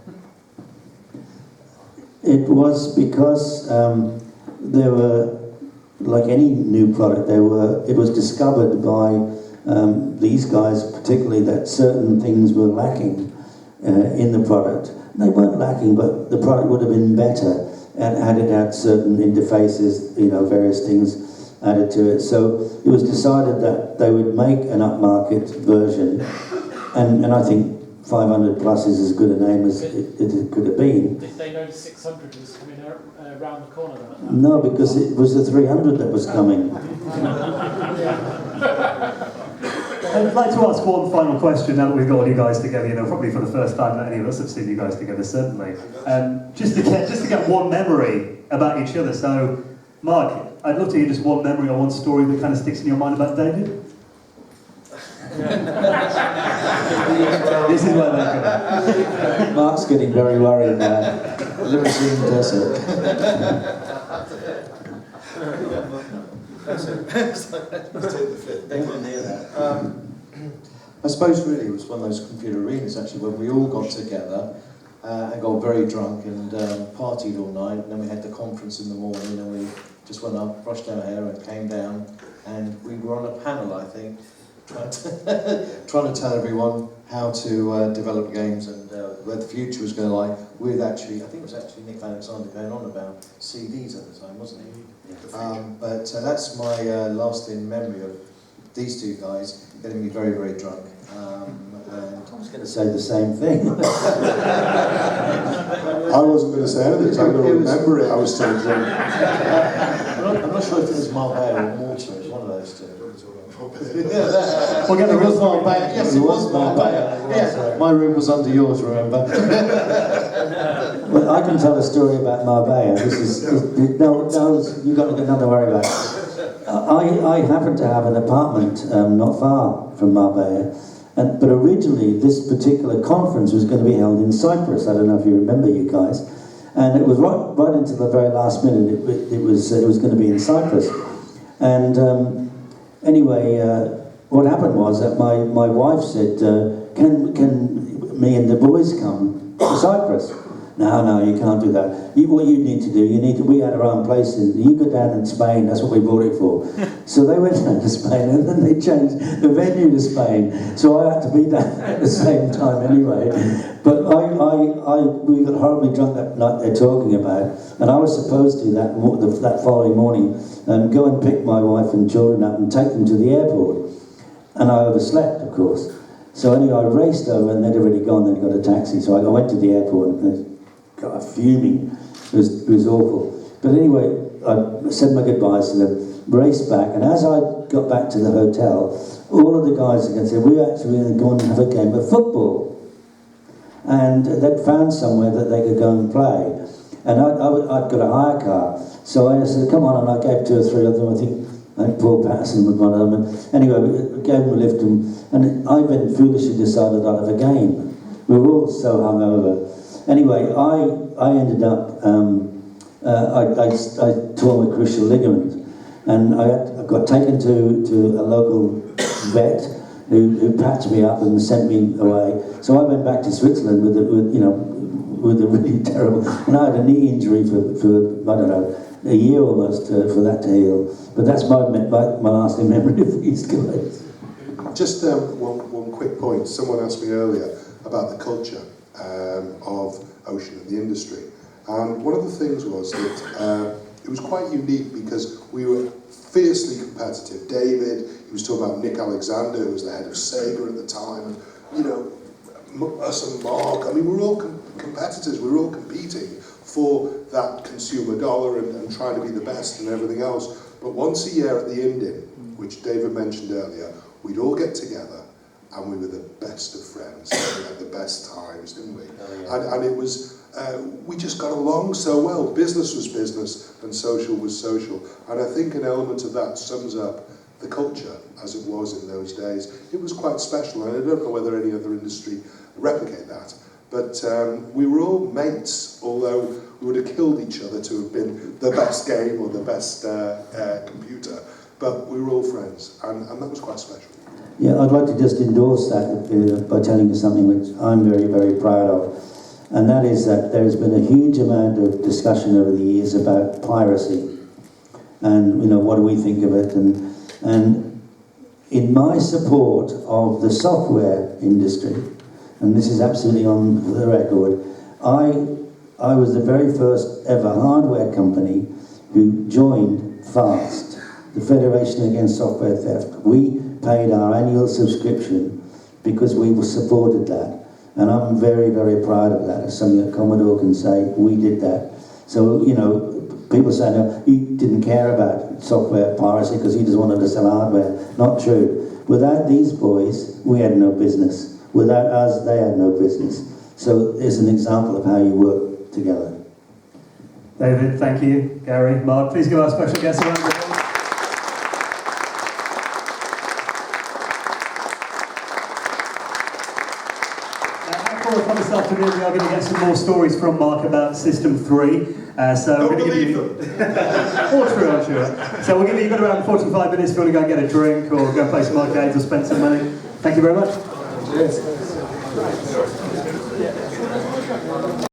It was because there were, like any new product, it was discovered by these guys particularly that certain things were lacking in the product. They weren't lacking, but the product would have been better and had it had certain interfaces, you know, various things added to it. So it was decided that they would make an upmarket version, and I think 500 Plus is as good a name as it could have been. Did they know the 600 was coming around the corner then? No, because it was the 300 that was coming. I'd like to ask one final question now that we've got all you guys together, you know, probably for the first time that any of us have seen you guys together, certainly. Just to get one memory about each other. So, Mark, I'd love to hear just one memory or one story that kind of sticks in your mind about David. This is where they go. Mark's getting very worried now. Limousine desert. I suppose really it was one of those computer arenas actually when we all got together and got very drunk and partied all night, and then we had the conference in the morning and we just went up, brushed our hair and came down, and we were on a panel, I think, trying to tell everyone how to develop games and where the future was going to lie with actually, I think it was actually Nick Alexander going on about CDs at the time, wasn't he? But that's my lasting memory of these two guys getting me very, very drunk. I was going to say the same thing. I wasn't going to say anything, because I'm going to remember it. I was so drunk. I'm not sure if it was Marbella or Malta, it was one of those two. We'll get the It was Marbella. Yes, it was Marbella. Yeah, my room was under yours, remember? Well, I can tell a story about Marbella. This is no, you've got nothing to worry about. I happen to have an apartment not far from Marbella, but originally this particular conference was going to be held in Cyprus. I don't know if you remember, you guys, and it was right into the very last minute. It was going to be in Cyprus, and anyway, what happened was that my wife said, "Can me and the boys come to Cyprus?" No, you can't do that. What you need to do, we had our own place, and you go down in Spain, that's what we bought it for. So they went down to Spain, and then they changed the venue to Spain. So I had to be down at the same time anyway. But we got horribly drunk that night they're talking about, and I was supposed to that following morning go and pick my wife and children up and take them to the airport. And I overslept, of course. So anyway, I raced over and they'd already gone, they'd got a taxi. So I went to the airport and got fuming. It was awful. But anyway, I said my goodbyes to them, raced back, and as I got back to the hotel, all of the guys again said, we're actually going to go and have a game of football. And they'd found somewhere that they could go and play. And I'd got a hire car. So I said, come on, and I gave 2 or 3 of them, I think Paul Patterson was one of them. And anyway, we gave them a lift, and I then foolishly decided I'd have a game. We were all so hungover. Anyway, I ended up, I tore my crucial ligament, and I got taken to a local vet who patched me up and sent me away. So I went back to Switzerland with a really terrible, and I had a knee injury for I don't know, a year almost for that to heal. But that's my lasting memory of these guys. Just one quick point. Someone asked me earlier about the culture of Ocean and the industry. And one of the things was that it was quite unique because we were fiercely competitive. David, he was talking about Nick Alexander, who was the head of Sega at the time, and you know, us and Mark, I mean, we were all competitors, we were all competing for that consumer dollar and trying to be the best and everything else. But once a year at the Indian, which David mentioned earlier, we'd all get together and we were the best of friends. We had the best times, didn't we? Oh, yeah. And it was, we just got along so well. Business was business and social was social. And I think an element of that sums up the culture as it was in those days. It was quite special, and I don't know whether any other industry replicate that. But we were all mates, although we would have killed each other to have been the best game or the best computer. But we were all friends, and that was quite special. Yeah, I'd like to just endorse that by telling you something which I'm very, very proud of. And that is that there's been a huge amount of discussion over the years about piracy. And, you know, what do we think of it? And in my support of the software industry, and this is absolutely on the record, I was the very first ever hardware company who joined FAST, the Federation Against Software Theft. We paid our annual subscription because we supported that. And I'm very, very proud of that. As something that Commodore can say, we did that. So, you know, people say, no, he didn't care about software piracy because he just wanted to sell hardware. Not true. Without these boys, we had no business. Without us, they had no business. So it's an example of how you work together. David, thank you. Gary, Mark, please give our special guests a round of applause. This afternoon we are going to get some more stories from Mark about System 3. So we're going to give you all true, I'm sure. So we'll give you around 45 minutes if you want to go and get a drink or go play some arcades or spend some money. Thank you very much. Cheers.